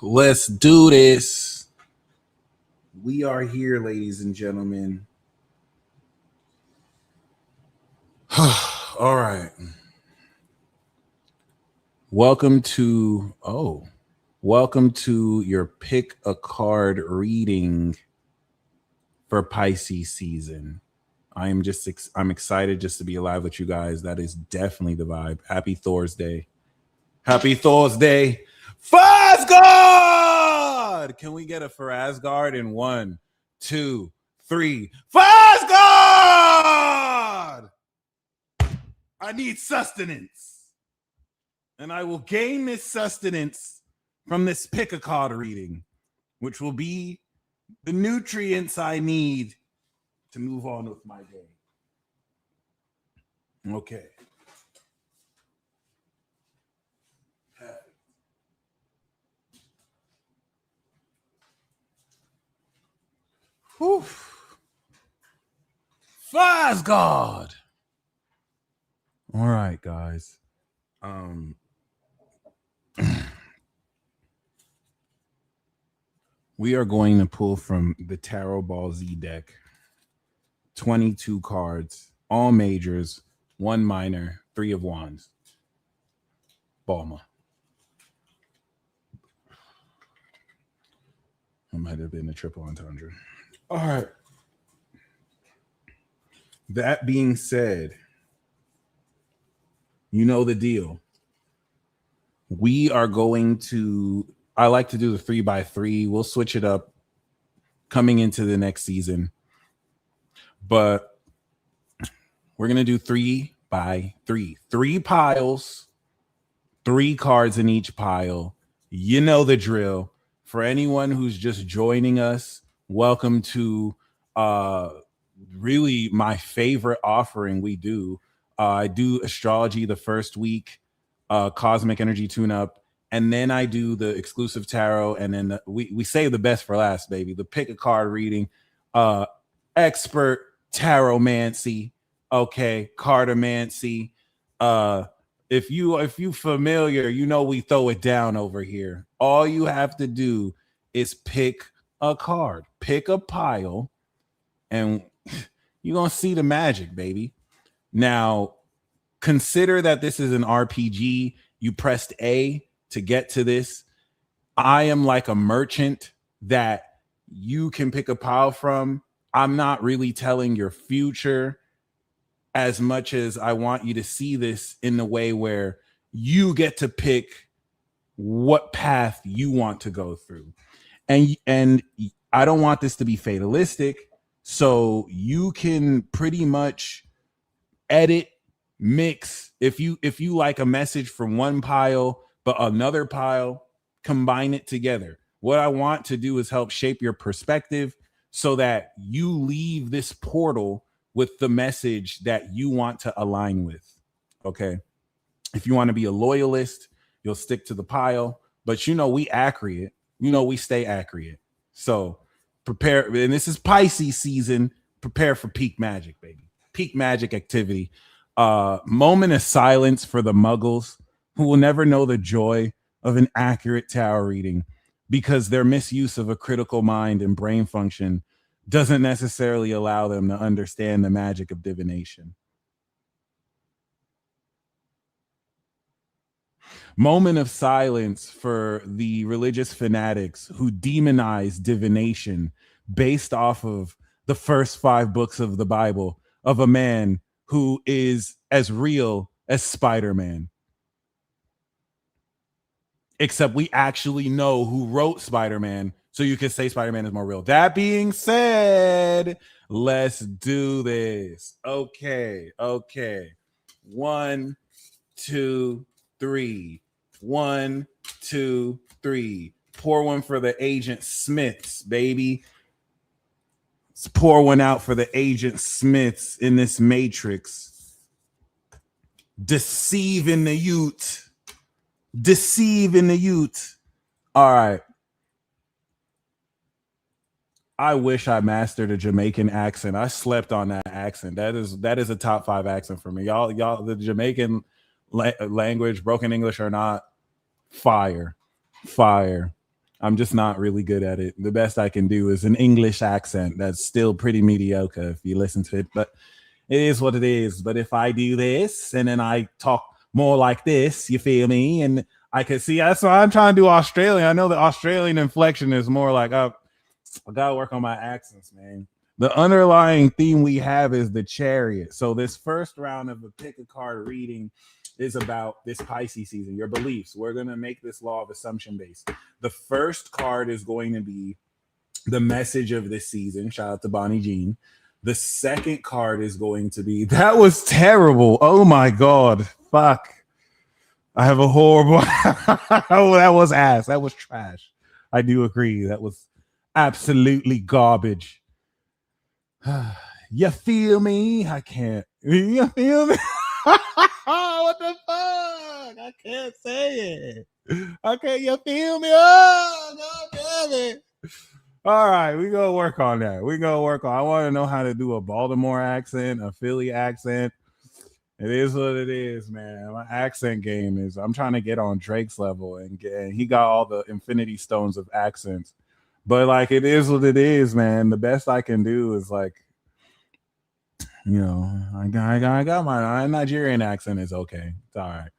Let's do this. We are here, ladies and gentlemen. All right. Welcome to your pick a card reading for Pisces season. I'm excited just to be alive with you guys. That is definitely the vibe. Happy Thursday. Happy Thursday. Fazgard! Can we get a for Asgard in 1, 2, 3? Fazgard! I need sustenance. And I will gain this sustenance from this pick a card reading, which will be the nutrients I need to move on with my day. Okay. Whew. Fazgard. All right, guys. We are going to pull from the Tarot Ball Z deck. 22 cards, all majors, 1 minor, 3 of wands. Balma. It might have been a triple entendre. All right. That being said, you know the deal. We are going to, I like to do the 3x3. We'll switch it up coming into the next season. But we're going to do 3x3. 3 piles, 3 cards in each pile. You know the drill. For anyone who's just joining us, welcome to really my favorite offering we do. I do astrology the first week, cosmic energy tune-up, and then I do the exclusive tarot, and then we save the best for last, baby. The pick a card reading, expert taromancy, okay, cardomancy. If you familiar, you know we throw it down over here. All you have to do is pick a card, pick a pile, and you're gonna see the magic, baby. Now, consider that this is an RPG. You pressed A to get to this. I am like a merchant that you can pick a pile from. I'm not really telling your future as much as I want you to see this in the way where you get to pick what path you want to go through. And I don't want this to be fatalistic, so you can pretty much edit, mix. If you like a message from one pile but another pile, combine it together. What I want to do is help shape your perspective so that you leave this portal with the message that you want to align with. Okay. If you want to be a loyalist, you'll stick to the pile, but we accurate. We stay accurate. So prepare. And this is Pisces season. Prepare for peak magic, baby. Peak magic activity. Moment of silence for the muggles who will never know the joy of an accurate tarot reading because their misuse of a critical mind and brain function doesn't necessarily allow them to understand the magic of divination. Moment of silence for the religious fanatics who demonize divination based off of the first 5 books of the Bible of a man who is as real as Spider-Man. Except we actually know who wrote Spider-Man, so you can say Spider-Man is more real. That being said, let's do this. Okay. 1, 2, 3. 1, 2, 3. Pour one for the Agent Smiths, baby. Let's pour one out for the Agent Smiths in this matrix. Deceiving the youth. All right. I wish I mastered a Jamaican accent. I slept on that accent. That is a top 5 accent for me. Y'all, the Jamaican language, broken English or not, fire. I'm just not really good at it. The best I can do is an English accent that's still pretty mediocre if you listen to it, but it is what it is. But if I do this and then I talk more like this, you feel me? And I can see that's why I'm trying to do Australian. I know the Australian inflection is more like, oh, I gotta work on my accents, man. The underlying theme we have is the Chariot. So this first round of a pick a card reading is about this Pisces season, your beliefs. We're gonna make this law of assumption based. The first card is going to be the message of this season. Shout out to Bonnie Jean. The second card is going to be that was terrible. Oh my god, fuck. I have a horrible. Oh, that was ass. That was trash. I do agree. That was absolutely garbage. You feel me? I can't. You feel me? What the fuck? I can't say it. Okay, you feel me? Oh, god damn it. All right, we gonna work on that. I want to know how to do a Baltimore accent, a Philly accent. It is what it is, man. My accent game is. I'm trying to get on Drake's level, and he got all the Infinity Stones of accents. But like, it is what it is, man. The best I can do is like, I got my Nigerian accent is okay. It's all right.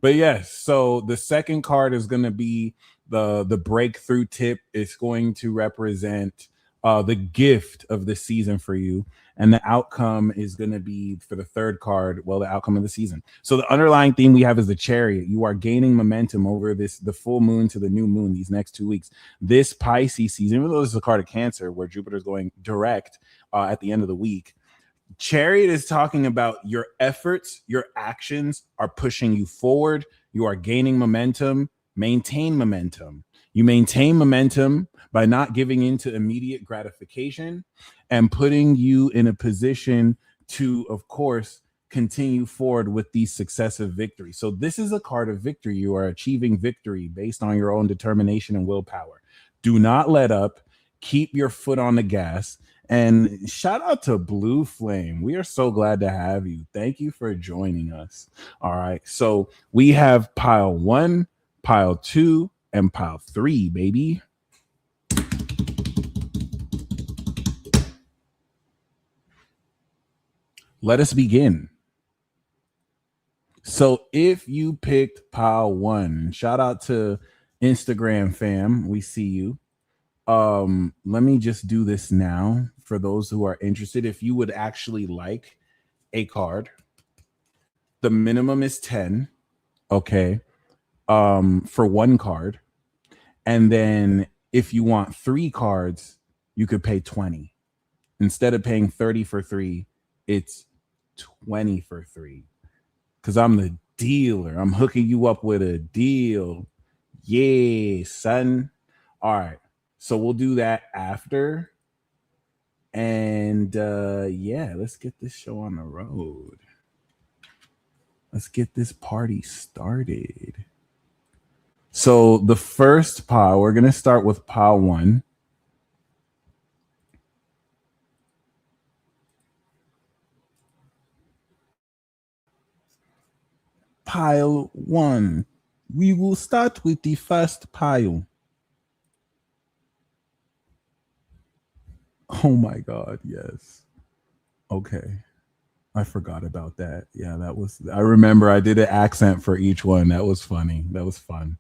But yes, so the second card is going to be the breakthrough tip. It's going to represent the gift of the season for you. And the outcome is going to be for the third card, well, the outcome of the season. So the underlying theme we have is the Chariot. You are gaining momentum over the full moon to the new moon these next 2 weeks. This Pisces season, even though this is a card of Cancer where Jupiter's going direct at the end of the week, Chariot is talking about your efforts, your actions are pushing you forward. You are gaining momentum. Maintain momentum. You maintain momentum by not giving into immediate gratification and putting you in a position to, of course, continue forward with these successive victories. So this is a card of victory. You are achieving victory based on your own determination and willpower. Do not let up. Keep your foot on the gas. And shout out to Blue Flame. We are so glad to have you. Thank you for joining us. All right. So we have pile 1, pile 2, and pile 3, baby. Let us begin. So if you picked pile 1, shout out to Instagram fam. We see you. Let me just do this now for those who are interested. If you would actually like a card, the minimum is 10, okay, for 1 card. And then if you want 3 cards, you could pay 20. Instead of paying 30 for 3, it's 20 for 3. Because I'm the dealer. I'm hooking you up with a deal. Yeah, son. All right. So we'll do that after. And yeah, let's get this show on the road. Let's get this party started. So the first pile, we're going to start with pile 1. Pile 1. We will start with the first pile. Oh my God, yes. Okay. I forgot about that. Yeah, that was, I remember I did an accent for each one. That was funny. That was fun.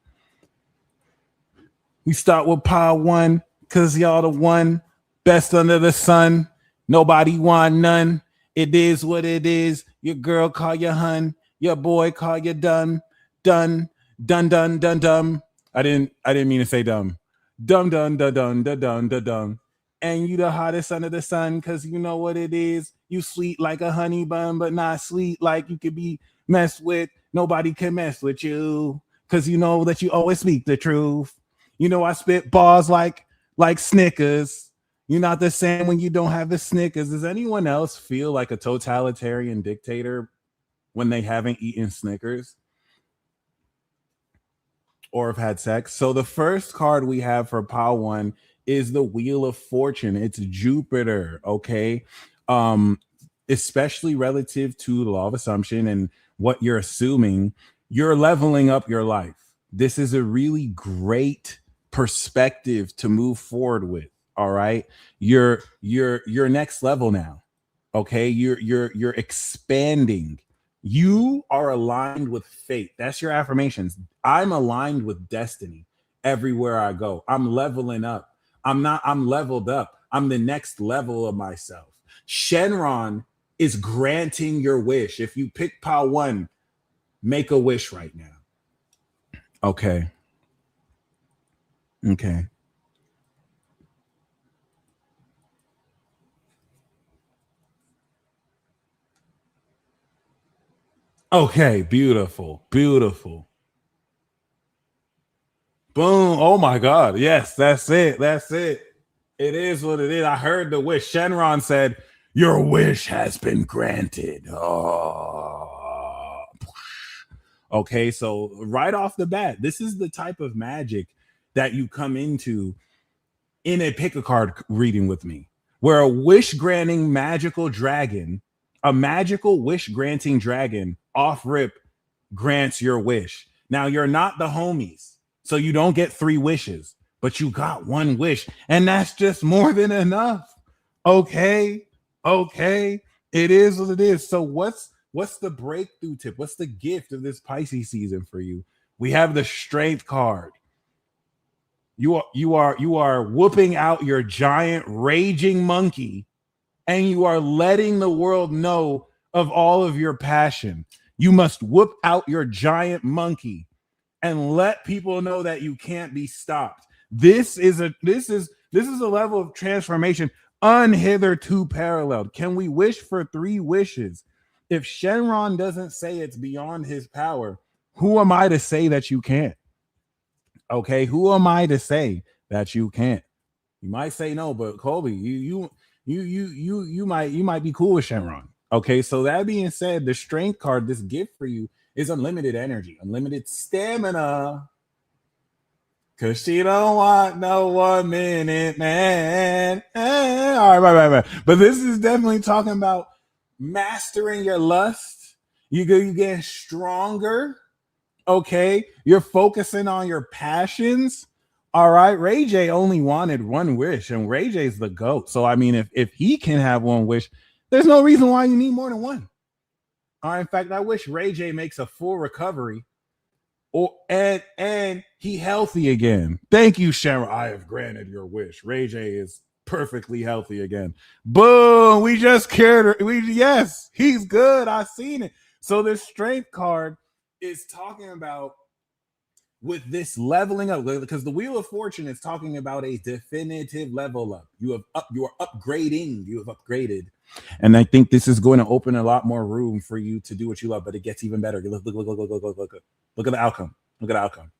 We start with pile 1 because y'all the one best under the sun. Nobody want none. It is what it is. Your girl call you hun. Your boy call you done. Done. Dun dun dun dum. I didn't mean to say dumb. Dum dun dun dun dun dun dun dun. And you the hottest under the sun because you know what it is. You sweet like a honey bun, but not sweet like you could be messed with. Nobody can mess with you because you know that you always speak the truth. You know I spit bars like Snickers. You're not the same when you don't have the Snickers. Does anyone else feel like a totalitarian dictator when they haven't eaten Snickers or have had sex? So the first card we have for pile 1 is the Wheel of Fortune. It's Jupiter, okay? Especially relative to the law of assumption and what you're assuming, you're leveling up your life. This is a really great perspective to move forward with. All right. You're next level now. Okay. You're expanding. You are aligned with fate. That's your affirmations. I'm aligned with destiny everywhere I go. I'm leveling up. I'm leveled up. I'm the next level of myself. Shenron is granting your wish. If you pick pile one, make a wish right now. Okay. Okay. Okay. Beautiful. Beautiful. Boom. Oh my God. Yes, that's it. That's it. It is what it is. I heard the wish. Shenron said, your wish has been granted. Oh. Okay, so right off the bat, this is the type of magic that you come into in a pick a card reading with me, where a wish granting magical dragon, a magical wish granting dragon off rip grants your wish. Now, you're not the homies, so you don't get 3 wishes, but you got 1 wish, and that's just more than enough. Okay, okay, it is what it is. So what's the breakthrough tip? What's the gift of this Pisces season for you? We have the strength card. You are whooping out your giant raging monkey, and you are letting the world know of all of your passion. You must whoop out your giant monkey and let people know that you can't be stopped. This is a level of transformation unhitherto paralleled. Can we wish for 3 wishes? If Shenron doesn't say it's beyond his power, who am I to say that you can't? Okay, who am I to say that you can't? You might say no, but Colby, you might be cool with Shenron. Okay, so that being said, the strength card, this gift for you is unlimited energy, unlimited stamina. Cause she don't want no 1 minute man. All right. But this is definitely talking about mastering your lust. You getting stronger. Okay, you're focusing on your passions. All right, Ray J only wanted 1 wish, and Ray J's the GOAT. So I mean, if he can have 1 wish, there's no reason why you need more than 1. All right, in fact, I wish Ray J makes a full recovery, or and he healthy again. Thank you, Sharon. I have granted your wish. Ray J is perfectly healthy again. Boom! We just cared. Yes, he's good. I seen it. So this strength card is talking about with this leveling up, because the Wheel of Fortune is talking about a definitive level up. You are upgrading. You have upgraded, and I think this is going to open a lot more room for you to do what you love. But it gets even better. Look at the outcome. Look at the outcome.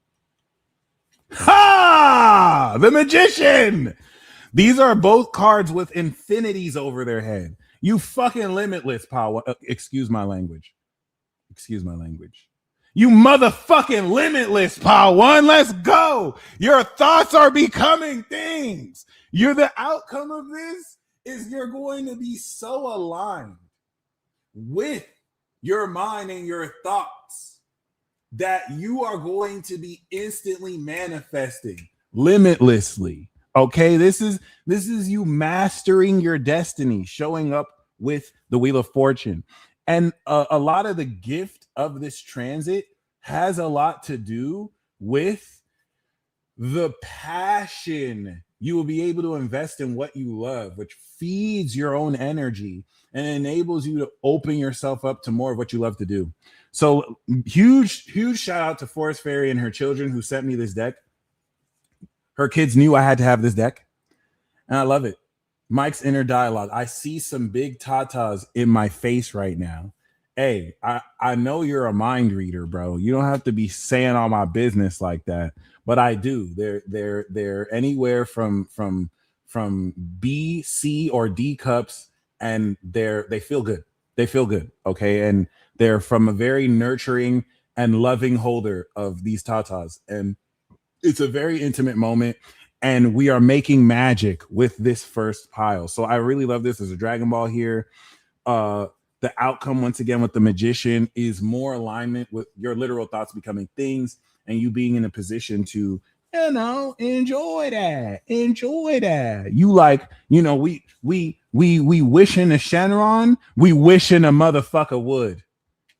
Ha! The Magician. These are both cards with infinities over their head. You fucking limitless power. Excuse my language. Excuse my language. You motherfucking limitless, pal one. Let's go. Your thoughts are becoming things. You're the outcome of this is you're going to be so aligned with your mind and your thoughts that you are going to be instantly manifesting limitlessly. Okay, this is you mastering your destiny, showing up with the Wheel of Fortune. And a lot of the gift of this transit has a lot to do with the passion you will be able to invest in what you love, which feeds your own energy and enables you to open yourself up to more of what you love to do. So huge shout out to Forest Fairy and her children who sent me this deck. Her kids knew I had to have this deck, and I love it. Mike's inner dialogue. I see some big tatas in my face right now. Hey, I know you're a mind reader, bro. You don't have to be saying all my business like that, but I do. They're anywhere from B, C, or D cups, and they feel good. They feel good, okay, and they're from a very nurturing and loving holder of these tatas, and it's a very intimate moment. And we are making magic with this first pile. So I really love this. There's a Dragon Ball here. The outcome, once again, with the Magician is more alignment with your literal thoughts becoming things and you being in a position to You know, enjoy that. Enjoy that. You like, you know, we wishing a Shenron, we wishing a motherfucker would.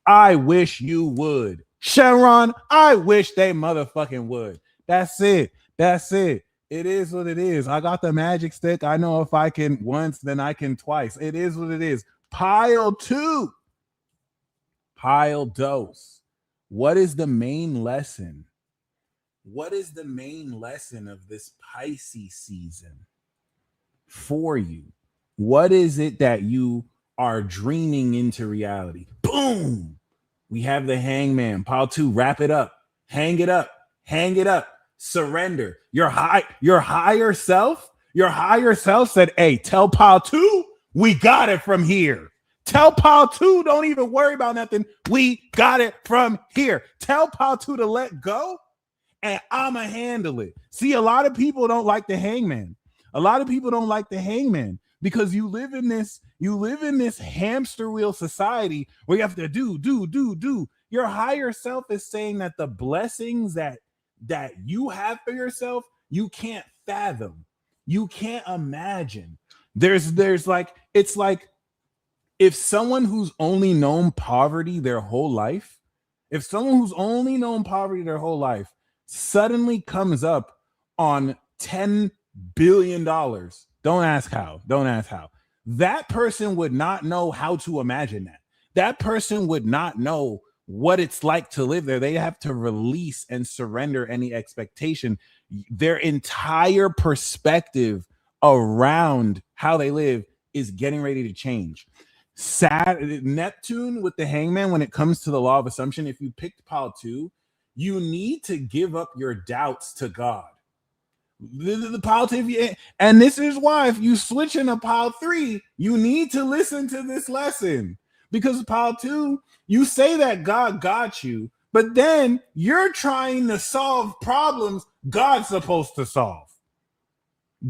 I wish you would. Shenron, I wish they motherfucking would. That's it. That's it. It is what it is. I got the magic stick. I know if I can once, then I can twice. It is what it is. Pile 2. Pile dose. What is the main lesson? What is the main lesson of this Pisces season for you? What is it that you are dreaming into reality? Boom! We have the Hangman. Pile 2, wrap it up. Hang it up. Hang it up. Surrender. Your higher self said, hey, tell Pile 2, we got it from here. Tell Pile 2, don't even worry about nothing. We got it from here. Tell Pile 2 to let go, and I'ma handle it. See, a lot of people don't like the Hangman. A lot of people don't like the Hangman because you live in this hamster wheel society where you have to do. Your higher self is saying that the blessings that you have for yourself, you can't fathom. You can't imagine. There's like, it's like if someone who's only known poverty their whole life, suddenly comes up on $10 billion, don't ask how. That person would not know how to imagine that. That person would not know what it's like to live there. They have to release and surrender any expectation. Their entire perspective around how they live is getting ready to change. Neptune with the Hangman, when it comes to the law of assumption, if you picked Pile 2, you need to give up your doubts to God. The Pile 2, and this is why if you switch into Pile 3, you need to listen to this lesson. Because Pile 2, you say that God got you, but then you're trying to solve problems God's supposed to solve.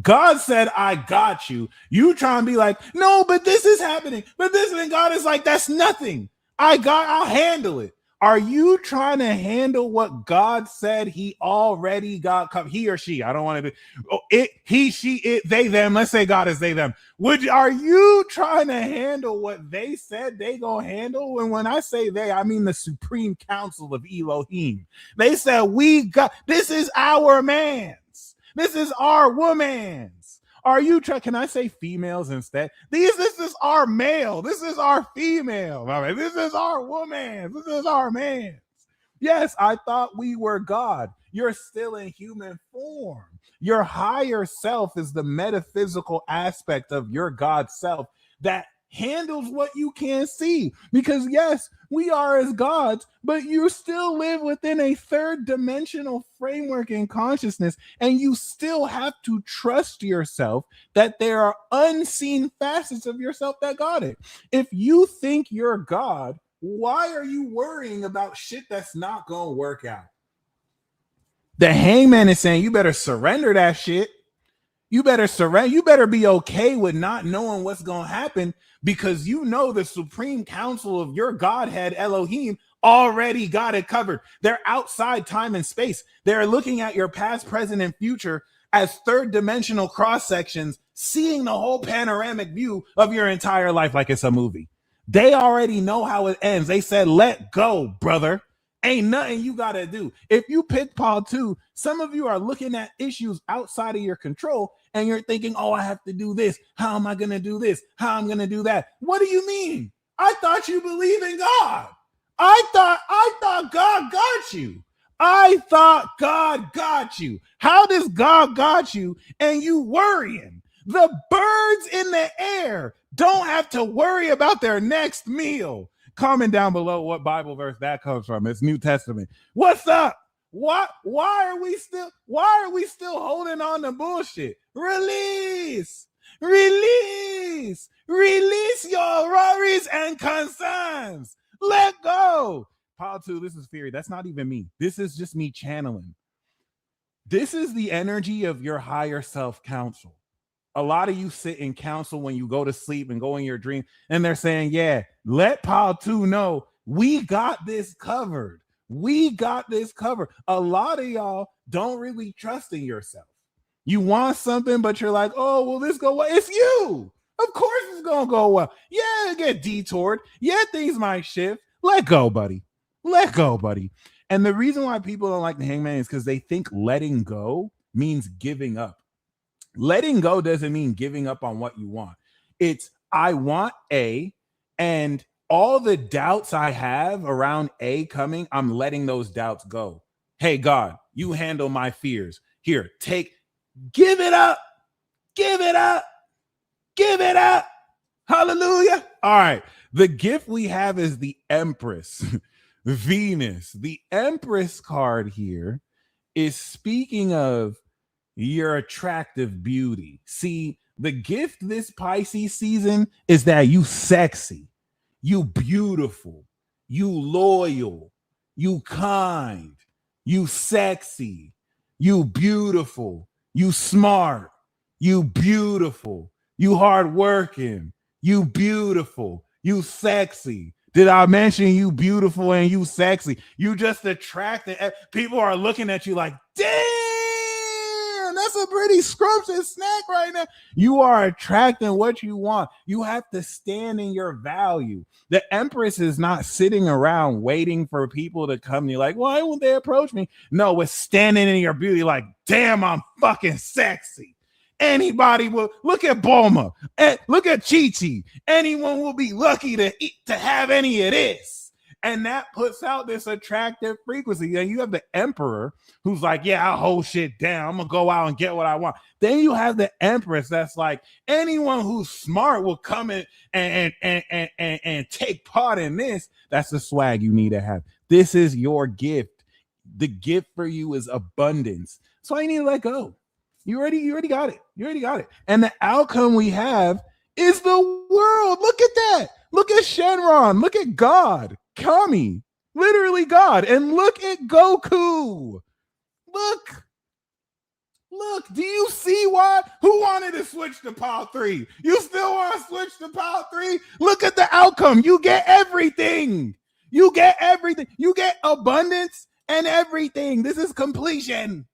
God said, I got you. You try and be like, no, but this is happening. But this, and God is like, that's nothing. I'll handle it. Are you trying to handle what God said he already got covered? He or she, I don't want to be it, he, she, it, they, them. Let's say God is they, them. Are you trying to handle what they said they gonna handle? And when I say they, I mean the Supreme Council of Elohim. They said, this is our man's. This is our woman's. Are you trying? Can I say females instead? This is our male. This is our female. All right. This is our woman. This is our man. Yes, I thought we were God. You're still in human form. Your higher self is the metaphysical aspect of your God self that handles what you can't see. Because yes, we are as gods, but you still live within a third dimensional framework in consciousness, and you still have to trust yourself that there are unseen facets of yourself that got it. If you think you're God, why are you worrying about shit that's not gonna work out? The Hangman is saying you better surrender that shit. You better surrender. You better be okay with not knowing what's going to happen, because you know the Supreme Council of your Godhead, Elohim, already got it covered. They're outside time and space. They're looking at your past, present, and future as third dimensional cross sections, seeing the whole panoramic view of your entire life like it's a movie. They already know how it ends. They said, let go, brother. Ain't nothing you got to do. If you pick Pile 2, some of you are looking at issues outside of your control and you're thinking, oh, I have to do this. How am I going to do this? How am I going to do that? What do you mean? I thought you believe in God. I thought God got you. I thought God got you. How does God got you and you worrying? The birds in the air don't have to worry about their next meal. Comment down below what Bible verse that comes from. It's New Testament. What's up? Why are we still holding on to bullshit? Release your worries and concerns. Let go. Pile 2, this is Fury. That's not even me. This is just me channeling. This is the energy of your higher self counsel. A lot of you sit in counsel when you go to sleep and go in your dream, and they're saying, yeah, let Pile 2 know we got this covered. We got this covered. A lot of y'all don't really trust in yourself. You want something, but you're like, oh, will this go well? It's you. Of course it's going to go well. Yeah, get detoured. Yeah, things might shift. Let go, buddy. Let go, buddy. And the reason why people don't like the hangman is because they think letting go means giving up. Letting go doesn't mean giving up on what you want. It's I want A, and all the doubts I have around A coming, I'm letting those doubts go. Hey, God, you handle my fears. Here, give it up. Give it up. Give it up. Hallelujah. All right. The gift we have is the Empress, Venus. The Empress card here is speaking of your attractive beauty. See, the gift this Pisces season is that you sexy, you beautiful, you loyal, you kind, you sexy, you beautiful, you smart, you beautiful, you hardworking, you beautiful, you sexy. Did I mention you beautiful and you sexy? You just attracted. People are looking at you like, damn, that's a pretty scrumptious snack right now. You are attracting what you want. You have to stand in your value. The Empress is not sitting around waiting for people to come to you like, why won't they approach me? No, it's standing in your beauty like, damn, I'm fucking sexy. Anybody will look at Bulma, look at Chi-Chi. Anyone will be lucky to have any of this. And that puts out this attractive frequency. And you have the Emperor who's like, yeah, I'll hold shit down. I'm going to go out and get what I want. Then you have the Empress that's like, anyone who's smart will come in and take part in this. That's the swag you need to have. This is your gift. The gift for you is abundance. So you need to let go. You already got it. You already got it. And the outcome we have is the world. Look at that. Look at Shenron. Look at God. Kami. Literally God. And look at Goku. Look. Do you see why? Who wanted to switch to Power 3? You still want to switch to Power 3? Look at the outcome. You get everything. You get everything. You get abundance and everything. This is completion.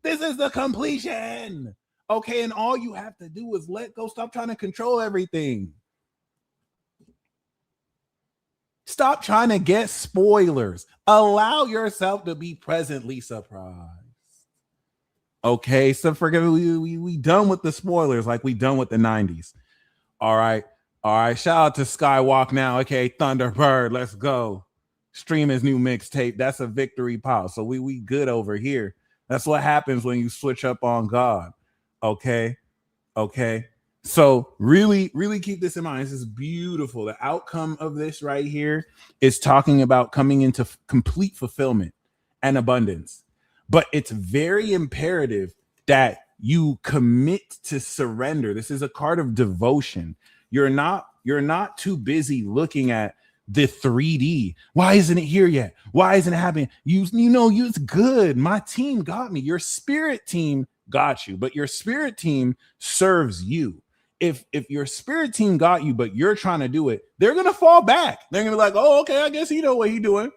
This is the completion. Okay, and all you have to do is let go. Stop trying to control everything. Stop trying to get spoilers. Allow yourself to be presently surprised. Okay, so forget we done with the spoilers like we done with the 90s. All right. Shout out to Skywalk now. Okay, Thunderbird, let's go. Stream his new mixtape. That's a victory pile. So we good over here. That's what happens when you switch up on God. Okay. So really keep this in mind. This is beautiful. The outcome of this right here is talking about coming into complete fulfillment and abundance. But it's very imperative that you commit to surrender. This is a card of devotion. You're not too busy looking at the 3D. Why isn't it here yet? Why isn't it happening? It's good. My team got me. Your spirit team got you, but your spirit team serves you. If your spirit team got you, but you're trying to do it, they're gonna fall back. They're gonna be like, oh, okay, I guess he know what he's doing.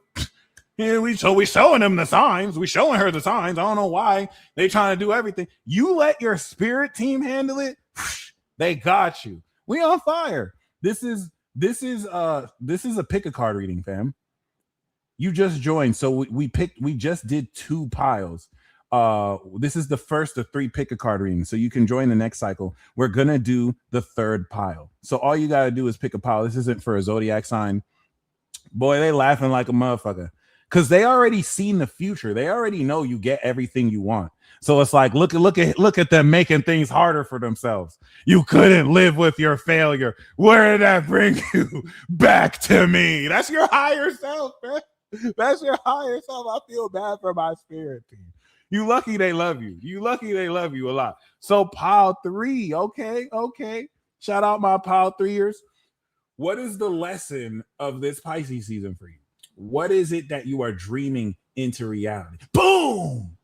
And we showing him the signs. We showing her the signs. I don't know why they trying to do everything. You let your spirit team handle it. They got you. We on fire. This is a pick a card reading, fam. You just joined, so we just did 2 piles. This is the first of 3 pick a card readings, so you can join the next cycle. We're gonna do the 3rd pile. So all you gotta do is pick a pile. This isn't for a zodiac sign. Boy, they laughing like a motherfucker because they already seen the future. They already know you get everything you want. So it's like, look at them making things harder for themselves. You couldn't live with your failure. Where did that bring you? Back to me. That's your higher self, man. That's your higher self. I feel bad for my spirit team. You lucky they love you. You lucky they love you a lot. So pile 3, okay. Shout out my pile 3ers. What is the lesson of this Pisces season for you? What is it that you are dreaming into reality? Boom!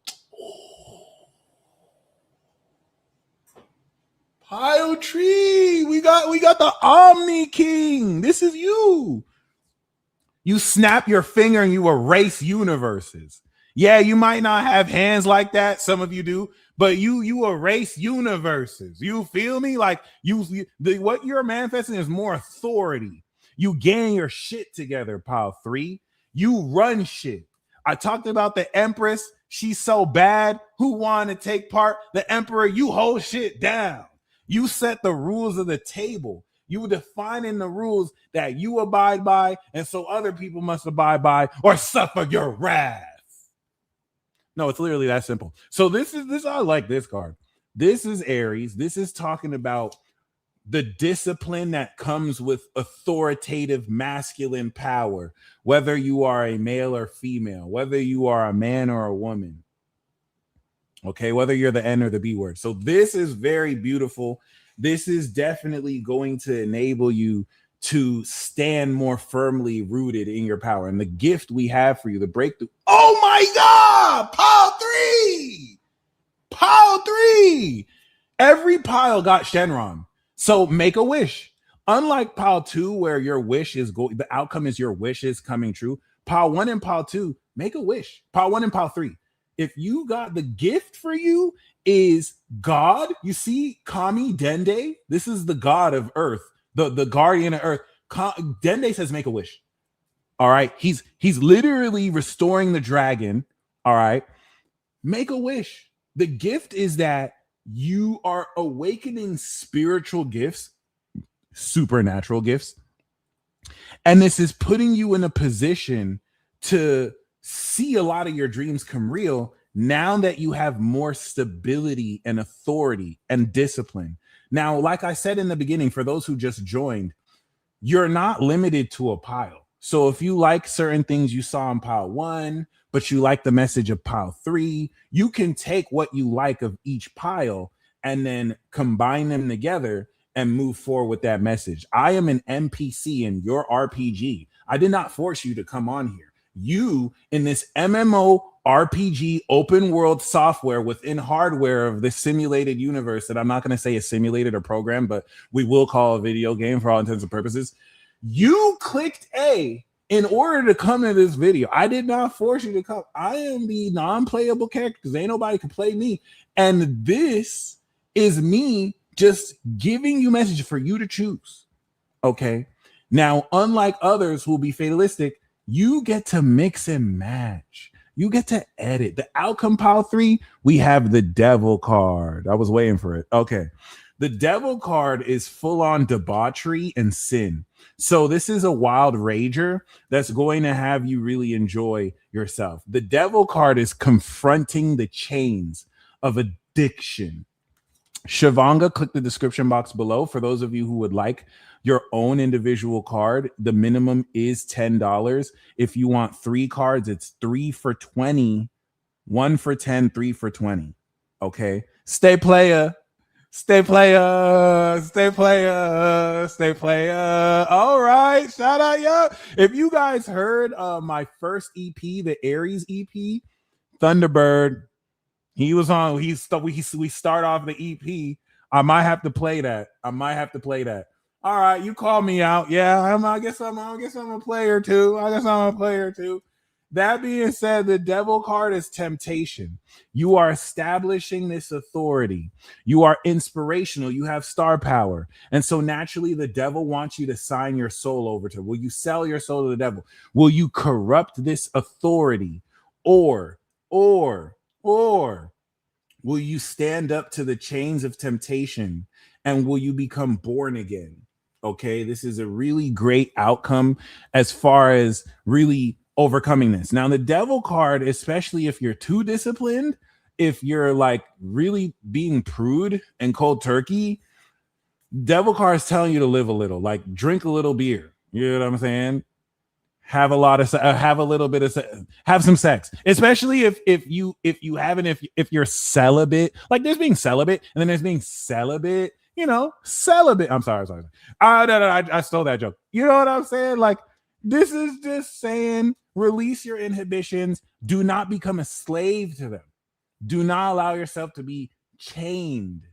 Pile tree. We got the Omni King. This is you. You snap your finger and you erase universes. Yeah, you might not have hands like that. Some of you do, but you erase universes. You feel me? Like what you're manifesting is more authority. You gain your shit together, pile 3. You run shit. I talked about the Empress. She's so bad. Who wanted to take part? The Emperor. You hold shit down. You set the rules of the table. You defining the rules that you abide by, and so other people must abide by or suffer your wrath. No, it's literally that simple. So this. I like this card. This is Aries. This is talking about the discipline that comes with authoritative masculine power, whether you are a male or female, whether you are a man or a woman. Okay, whether you're the N or the B word. So this is very beautiful. This is definitely going to enable you to stand more firmly rooted in your power. And the gift we have for you, the breakthrough. Oh my God, pile 3. Every pile got Shenron. So make a wish. Unlike pile 2, where your wish is going, the outcome is your wishes coming true. Pile 1 and pile 2, make a wish. Pile 1 and pile 3. If you got the gift for you is God, you see Kami Dende, this is the god of earth, the guardian of earth. Dende says make a wish. All right, he's literally restoring the dragon. All right, make a wish. The gift is that you are awakening spiritual gifts, supernatural gifts, and this is putting you in a position to see a lot of your dreams come real now that you have more stability and authority and discipline. Now, like I said in the beginning, for those who just joined, you're not limited to a pile. So if you like certain things you saw in pile 1, but you like the message of pile 3, you can take what you like of each pile and then combine them together and move forward with that message. I am an NPC in your RPG. I did not force you to come on here. You, in this MMO RPG open world software within hardware of this simulated universe that I'm not going to say is simulated or programmed, but we will call a video game for all intents and purposes. You clicked A in order to come to this video. I did not force you to come. I am the non-playable character because ain't nobody can play me. And this is me just giving you message for you to choose. Okay. Now, unlike others who will be fatalistic, you get to mix and match. You get to edit. The outcome pile 3, we have the devil card. I was waiting for it. Okay. The devil card is full on debauchery and sin. So this is a wild rager that's going to have you really enjoy yourself. The devil card is confronting the chains of addiction. Shavanga, click the description box below for those of you who would like your own individual card. The minimum is $10. If you want 3 cards, it's 3 for $20, 1 for $10, 3 for $20. Okay. Stay player. Stay player. Stay player. Stay player. All right. Shout out, yo. If you guys heard my first EP, the Aries EP, Thunderbird, he was on. We start off the EP. I might have to play that. All right, you call me out. Yeah, I guess I'm a player too. That being said, the devil card is temptation. You are establishing this authority. You are inspirational. You have star power. And so naturally, the devil wants you to sign your soul over to. Will you sell your soul to the devil? Will you corrupt this authority? Or will you stand up to the chains of temptation and will you become born again? Okay, this is a really great outcome as far as really overcoming this. Now, the devil card, especially if you're too disciplined, if you're like really being prude and cold turkey, devil card is telling you to live a little, like drink a little beer. You know what I'm saying? Have some sex, especially if you're celibate. Like there's being celibate and then there's being celibate, celibate. I'm sorry. I stole that joke. You know what I'm saying? Like this is just saying release your inhibitions. Do not become a slave to them. Do not allow yourself to be chained.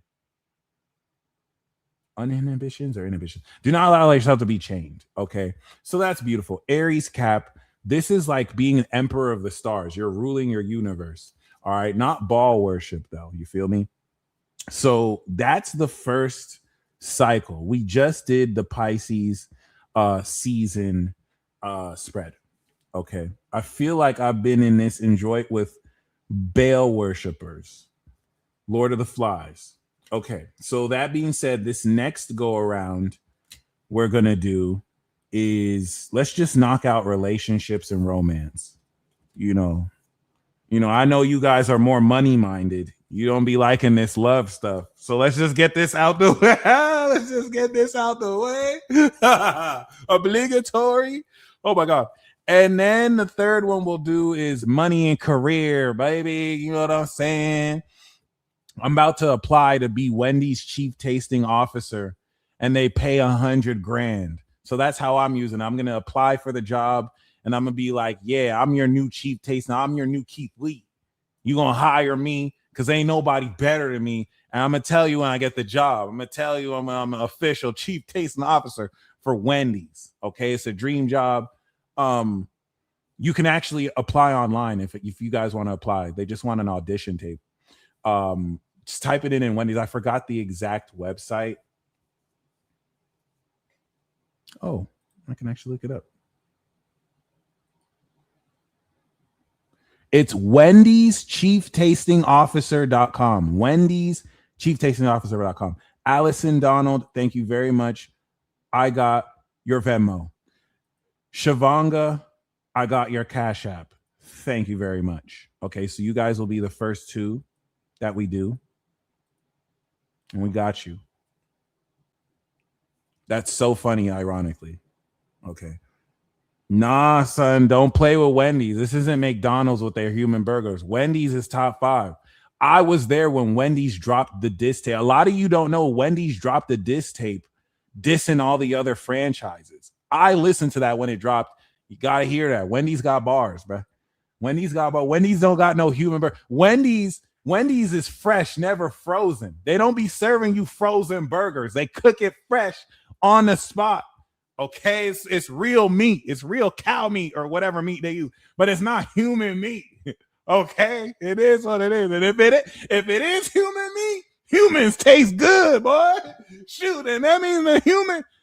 uninhibitions or inhibitions. Do not allow yourself to be chained. Okay. So that's beautiful. Aries Cap. This is like being an emperor of the stars. You're ruling your universe. All right. Not ball worship, though. You feel me? So that's the first cycle. We just did the Pisces season spread. Okay. I feel like I've been in this enjoy with Baal worshippers, Lord of the Flies. Okay. So that being said, this next go around we're going to do is let's just knock out relationships and romance. You know, I know you guys are more money minded. You don't be liking this love stuff. So let's just get this out the way. Let's just get this out the way. Obligatory. Oh my God. And then the third one we'll do is money and career, baby. You know what I'm saying? I'm about to apply to be Wendy's chief tasting officer, and they pay $100,000. So that's how I'm using it. I'm going to apply for the job, and I'm going to be like, yeah, I'm your new chief tasting. I'm your new Keith Lee. You're going to hire me because ain't nobody better than me. And I'm going to tell you when I get the job. I'm going to tell you I'm an official chief tasting officer for Wendy's. Okay, it's a dream job. You can actually apply online if you guys want to apply. They just want an audition tape. Just type it in Wendy's. I forgot the exact website. Oh, I can actually look it up. It's wendyschiefttastingofficer.com. wendyschiefttastingofficer.com. Allison Donald, thank you very much. I got your Venmo. Shavanga, I got your Cash App. Thank you very much. Okay, so you guys will be the first two that we do. And we got you. That's so funny, ironically. Okay. Nah, son, don't play with Wendy's. This isn't McDonald's with their human burgers. Wendy's is top 5. I was there when Wendy's dropped the diss tape. A lot of you don't know Wendy's dropped the diss tape, dissing all the other franchises. I listened to that when it dropped. You got to hear that. Wendy's got bars, bro. Wendy's got bars. Wendy's don't got no human burger. Wendy's is fresh, never frozen. They don't be serving you frozen burgers. They cook it fresh on the spot. Okay, it's real meat. It's real cow meat or whatever meat they use, but it's not human meat. Okay, it is what it is. And if it is human meat, humans taste good, boy. Shoot, and that means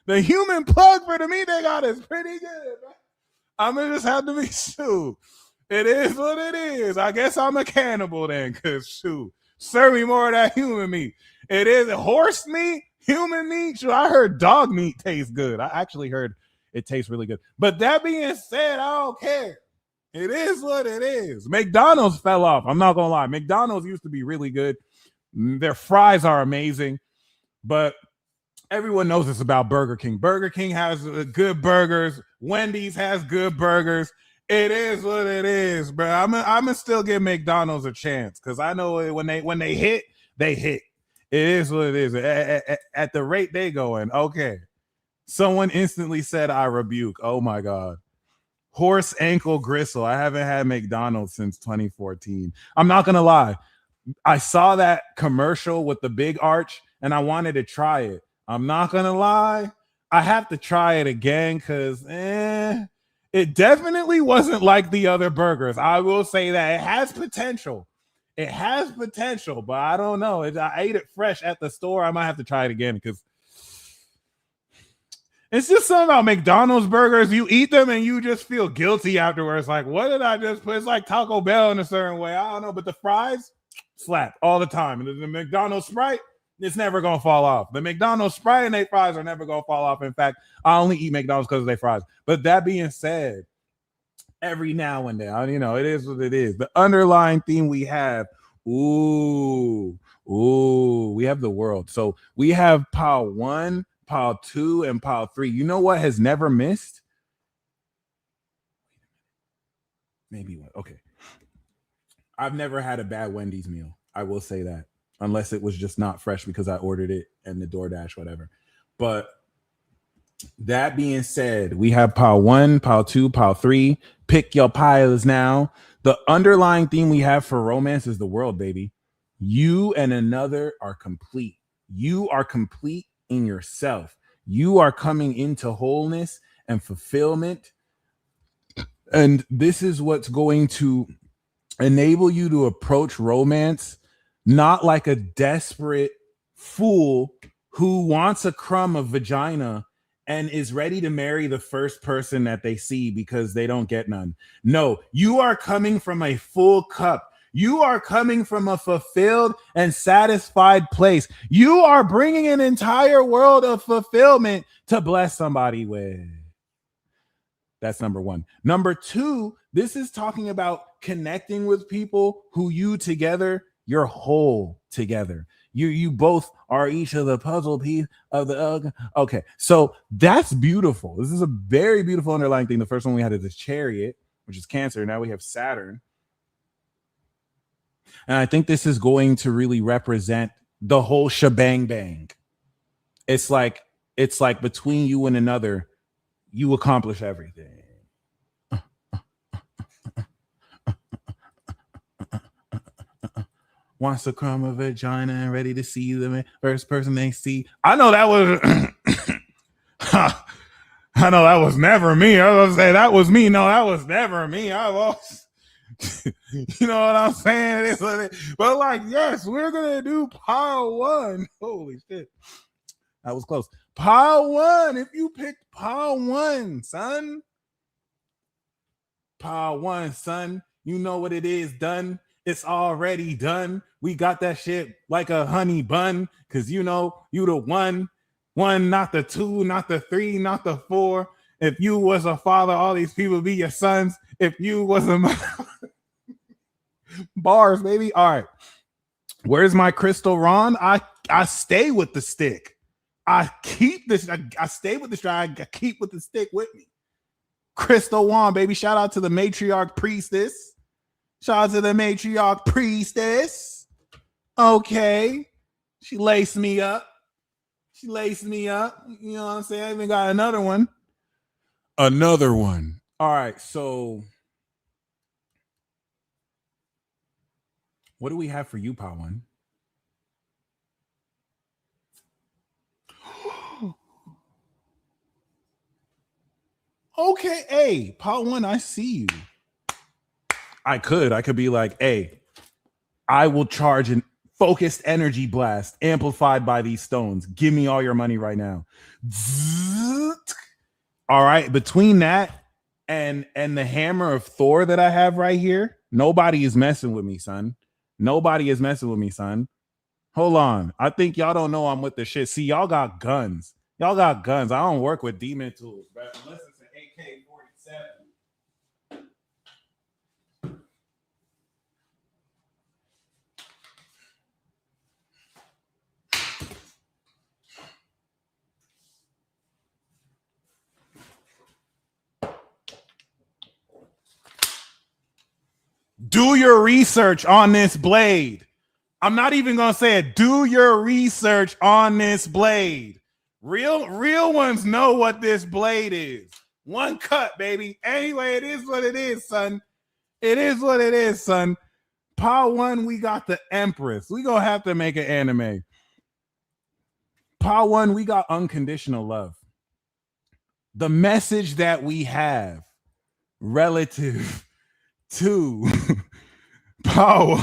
the human plug for the meat they got is pretty good. Bro. I'm gonna just have to be shoot. It is what it is. I guess I'm a cannibal then, cause shoot, serve me more of that human meat. It is horse meat. Human meat, sure, I heard dog meat tastes good. I actually heard it tastes really good. But that being said, I don't care. It is what it is. McDonald's fell off. I'm not going to lie. McDonald's used to be really good. Their fries are amazing. But everyone knows this about Burger King. Burger King has good burgers. Wendy's has good burgers. It is what it is, bro. I'm gonna still give McDonald's a chance because I know when they hit, they hit. It is what it is. At the rate they going, okay. Someone instantly said, I rebuke. Oh, my God. Horse ankle gristle. I haven't had McDonald's since 2014. I'm not going to lie. I saw that commercial with the big arch, and I wanted to try it. I'm not going to lie. I have to try it again because it definitely wasn't like the other burgers. I will say that. It has potential. It has potential, but I don't know. I ate it fresh at the store. I might have to try it again because it's just something about McDonald's burgers. You eat them and you just feel guilty afterwards. Like, what did I just put? It's like Taco Bell in a certain way. I don't know, but the fries slap all the time. And the McDonald's Sprite, it's never going to fall off. The McDonald's Sprite and their fries are never going to fall off. In fact, I only eat McDonald's because of their fries. But that being said, every now and then, it is what it is. The underlying theme we have, we have the world. So we have pile 1, pile 2, and pile 3. You know what has never missed? Maybe one. Okay. I've never had a bad Wendy's meal. I will say that. Unless it was just not fresh because I ordered it and the DoorDash, whatever. But that being said, we have pile 1, pile 2, pile 3. Pick your piles now. The underlying theme we have for romance is the world, baby. You and another are complete. You are complete in yourself. You are coming into wholeness and fulfillment. And this is what's going to enable you to approach romance not like a desperate fool who wants a crumb of vagina and is ready to marry the first person that they see because they don't get none. No, you are coming from a full cup. You are coming from a fulfilled and satisfied place. You are bringing an entire world of fulfillment to bless somebody with. That's number one. Number two, this is talking about connecting with people who you together, you're whole together. You both are each of the puzzle piece of the okay. So that's beautiful. This is a very beautiful underlying thing. The first one we had is the Chariot, which is Cancer. Now we have Saturn. And I think this is going to really represent the whole shebang bang. It's like between you and another, you accomplish everything. Wants to crumb a vagina and ready to see the first person they see. I know that was I know that was never me. I was gonna say that was me. No, that was never me. I lost. You know what I'm saying? But like, yes, we're gonna do pile one. Holy shit. That was close. Pile one. If you picked pile one, son. Pile one, son. You know what it is done. It's already done. We got that shit like a honey bun. Cause you know, you the one, not the two, not the three, not the four. If you was a father, all these people be your sons. If you was a bars, baby. All right. Where's my crystal Ron? I stay with the stick. I keep this. I stay with the stick. I keep with the stick with me. Crystal Wand, baby. Shout out to the matriarch priestess. Shout out to the matriarch priestess. Okay. She laced me up. You know what I'm saying? I even got another one. All right. So what do we have for you, Pawan? Okay. Hey, Pawan, I see you. I could be like, hey, I will charge an focused energy blast amplified by these stones. Give me all your money right now. All right. Between that and the hammer of Thor that I have right here, nobody is messing with me, son. Hold on. I think y'all don't know I'm with the shit. See, y'all got guns. I don't work with demon tools, bro. Unless it's an AK-47. Do your research on this blade. I'm not even gonna say it. Do your research on this blade. Real ones know what this blade is. One cut, baby. Anyway, it is what it is, son. Part one, we got the Empress. We gonna have to make an anime. Part one, we got unconditional love. The message that we have relative to power.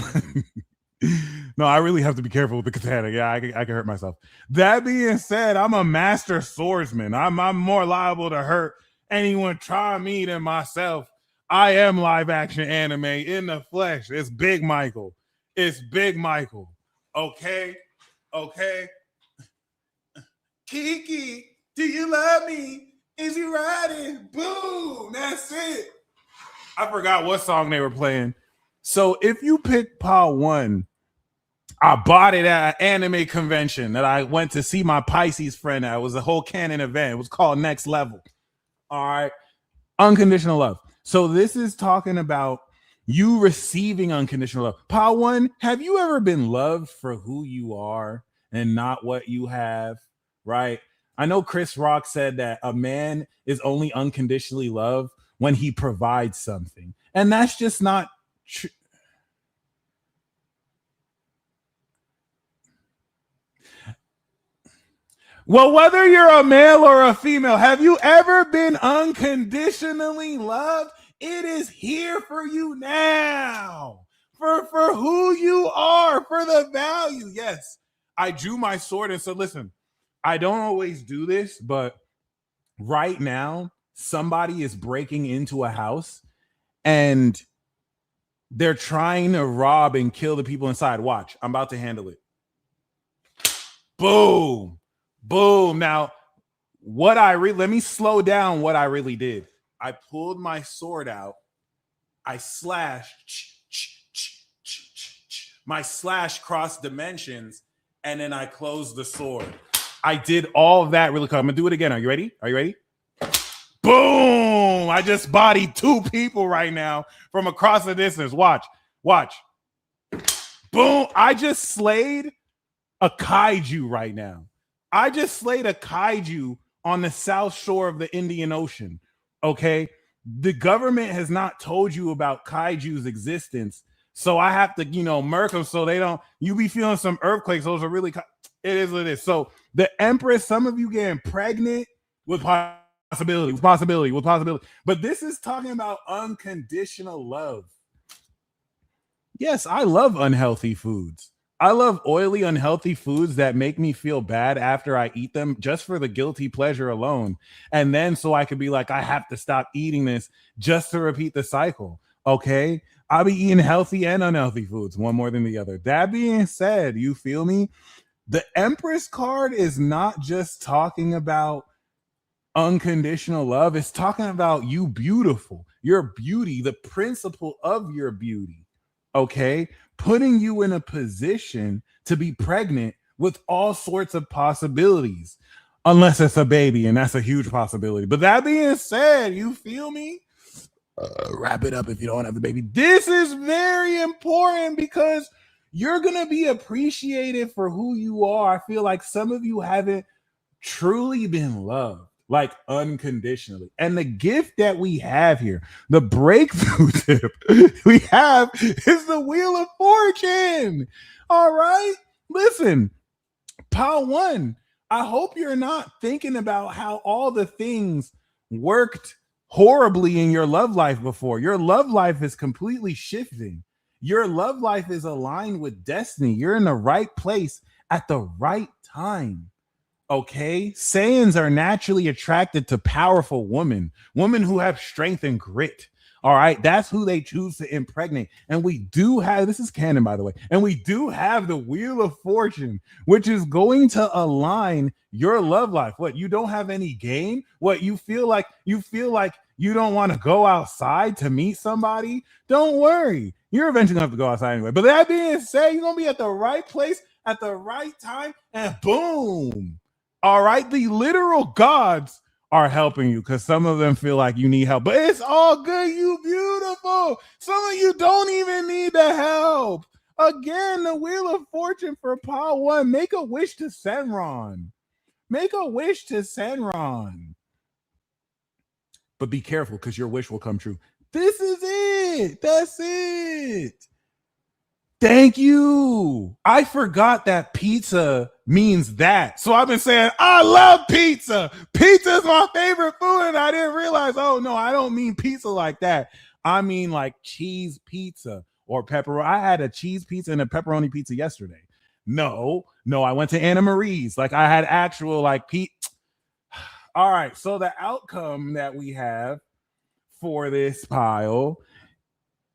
No, I really have to be careful with the katana. Yeah, I can hurt myself. That being said, I'm a master swordsman. I'm more liable to hurt anyone try me than myself. I am live action anime in the flesh. It's Big Michael. Okay. Kiki, do you love me? Is you riding? Boom. That's it. I forgot what song they were playing. So if you pick part one, I bought it at an anime convention that I went to see my Pisces friend at. It was a whole canon event. It was called Next Level. All right. Unconditional love. So this is talking about you receiving unconditional love. Part one, have you ever been loved for who you are and not what you have? Right? I know Chris Rock said that a man is only unconditionally loved when he provides something. And that's just not true. Well, whether you're a male or a female, have you ever been unconditionally loved? It is here for you now. For who you are, for the value. Yes, I drew my sword and said, listen, I don't always do this, but right now, somebody is breaking into a house and they're trying to rob and kill the people inside. Watch, I'm about to handle it. Boom. Boom. Now, let me slow down what I really did. I pulled my sword out. I slashed. My slash crossed dimensions, and then I closed the sword. I did all of that really quick. I'm going to do it again. Are you ready? Are you ready? Boom. I just bodied 2 people right now from across the distance. Watch. Boom. I just slayed a kaiju right now. I just slayed a kaiju on the south shore of the Indian Ocean. Okay. The government has not told you about kaiju's existence. So I have to, murk them so you be feeling some earthquakes. Those are really, it is what it is. So the Empress, some of you getting pregnant with possibility. But this is talking about unconditional love. Yes, I love unhealthy foods. I love oily, unhealthy foods that make me feel bad after I eat them just for the guilty pleasure alone. And then so I could be like, I have to stop eating this just to repeat the cycle. Okay. I'll be eating healthy and unhealthy foods, one more than the other. That being said, you feel me? The Empress card is not just talking about unconditional love. It's talking about you beautiful, your beauty, the principle of your beauty. Okay. Putting you in a position to be pregnant with all sorts of possibilities, unless it's a baby, and that's a huge possibility. But that being said, you feel me? Wrap it up if you don't have the baby. This is very important because you're going to be appreciated for who you are. I feel like some of you haven't truly been loved, like unconditionally. And the gift that we have here, the breakthrough tip we have is the Wheel of Fortune. All right. Listen, pile 1. I hope you're not thinking about how all the things worked horribly in your love life before. Your love life is completely shifting. Your love life is aligned with destiny. You're in the right place at the right time. Okay, Saiyans are naturally attracted to powerful women who have strength and grit. All right, that's who they choose to impregnate. And we do have, this is canon, by the way, and we do have the Wheel of Fortune, which is going to align your love life. What, you don't have any game? What, you feel like you don't want to go outside to meet somebody? Don't worry, you're eventually gonna have to go outside anyway. But that being said, you're gonna be at the right place at the right time, and boom. All right, the literal gods are helping you because some of them feel like you need help, but it's all good. You beautiful. Some of you don't even need the help. Again, the Wheel of Fortune for pile 1. Make a wish to Senron. Make a wish to Senron. But be careful because your wish will come true. This is it. That's it. Thank you. I forgot that pizza means that. So I've been saying, I love pizza. Pizza is my favorite food. And I didn't realize, oh, no, I don't mean pizza like that. I mean like cheese pizza or pepperoni. I had a cheese pizza and a pepperoni pizza yesterday. No, I went to Anna Marie's. Like I had actual like All right. So the outcome that we have for this pile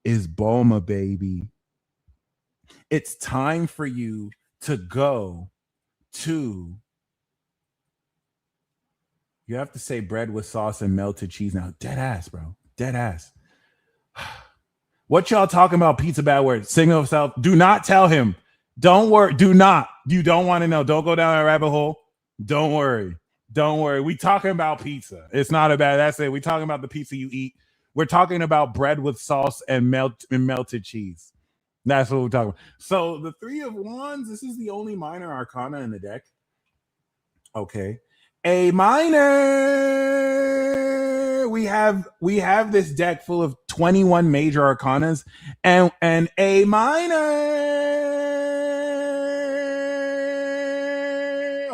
is Boma, baby. It's time for you to go to, you have to say bread with sauce and melted cheese now. Dead ass, bro. Dead ass. What y'all talking about? Pizza bad word. Signal of self. Do not tell him. Don't worry. Do not. You don't want to know. Don't go down that rabbit hole. Don't worry. Don't worry. We talking about pizza. It's not a bad. That's it. We talking about the pizza you eat. We're talking about bread with sauce and melted cheese. That's what we're talking about. So the 3 of Wands, this is the only minor arcana in the deck. Okay. A minor. We have this deck full of 21 major arcanas and A minor.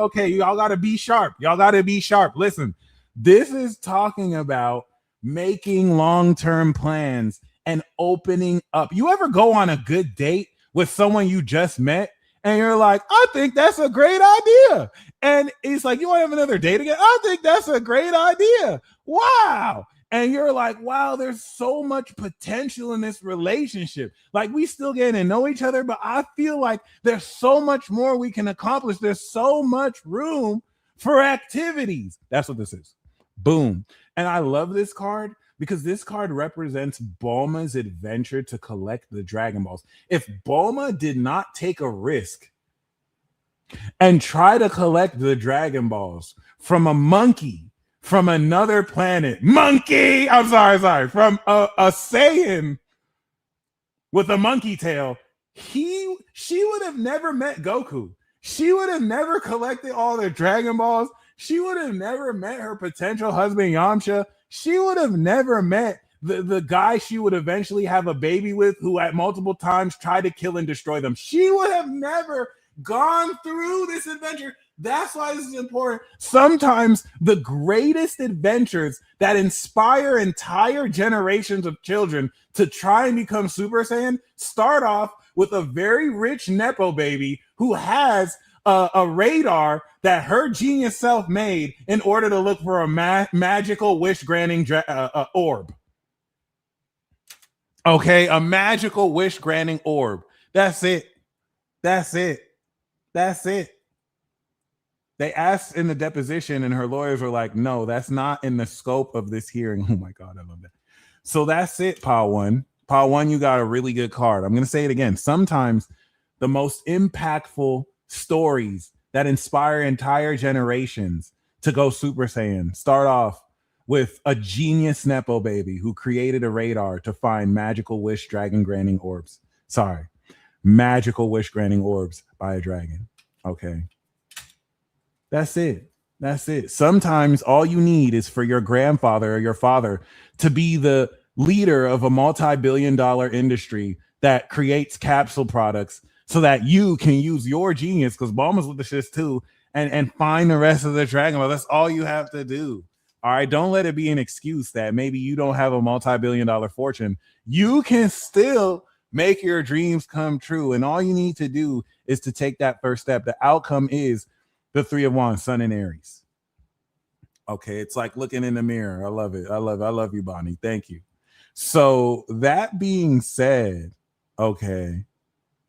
Okay, y'all got to be sharp. Y'all got to be sharp. Listen, this is talking about making long-term plans and opening up. You ever go on a good date with someone you just met and you're like, I think that's a great idea. And it's like, you want to have another date again? I think that's a great idea. Wow. And you're like, wow, there's so much potential in this relationship. Like, we still getting to know each other, but I feel like there's so much more we can accomplish. There's so much room for activities. That's what this is. Boom. And I love this card because this card represents Bulma's adventure to collect the Dragon Balls. If Bulma did not take a risk and try to collect the Dragon Balls from a monkey from another planet, I'm sorry, from a Saiyan with a monkey tail, she would have never met Goku. She would have never collected all the Dragon Balls. She would have never met her potential husband, Yamcha. She would have never met the guy she would eventually have a baby with, who at multiple times tried to kill and destroy them. She would have never gone through this adventure. That's why this is important. Sometimes the greatest adventures that inspire entire generations of children to try and become Super Saiyan start off with a very rich Nepo baby who has a radar that her genius self made in order to look for a magical wish-granting orb. Okay, a magical wish-granting orb. That's it. That's it. That's it. They asked in the deposition, and her lawyers were like, no, that's not in the scope of this hearing. Oh my God, I love that. So that's it, Pile One. Pile One, you got a really good card. I'm going to say it again. Sometimes the most impactful stories that inspire entire generations to go Super Saiyan start off with a genius Nepo baby who created a radar to find magical wish dragon granting orbs. Sorry, magical wish granting orbs by a dragon. Okay. That's it. That's it. Sometimes all you need is for your grandfather or your father to be the leader of a multi-billion-dollar industry that creates capsule products so that you can use your genius, because Bulma's with the shits too, and find the rest of the Dragon Ball. That's all you have to do. All right. Don't let it be an excuse that maybe you don't have a multi-billion-dollar fortune. You can still make your dreams come true. And all you need to do is to take that first step. The outcome is the Three of Wands, Sun and Aries. Okay, it's like looking in the mirror. I love it. I love you, Bonnie. Thank you. So that being said, okay,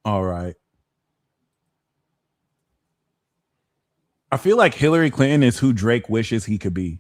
all right. I feel like Hillary Clinton is who Drake wishes he could be.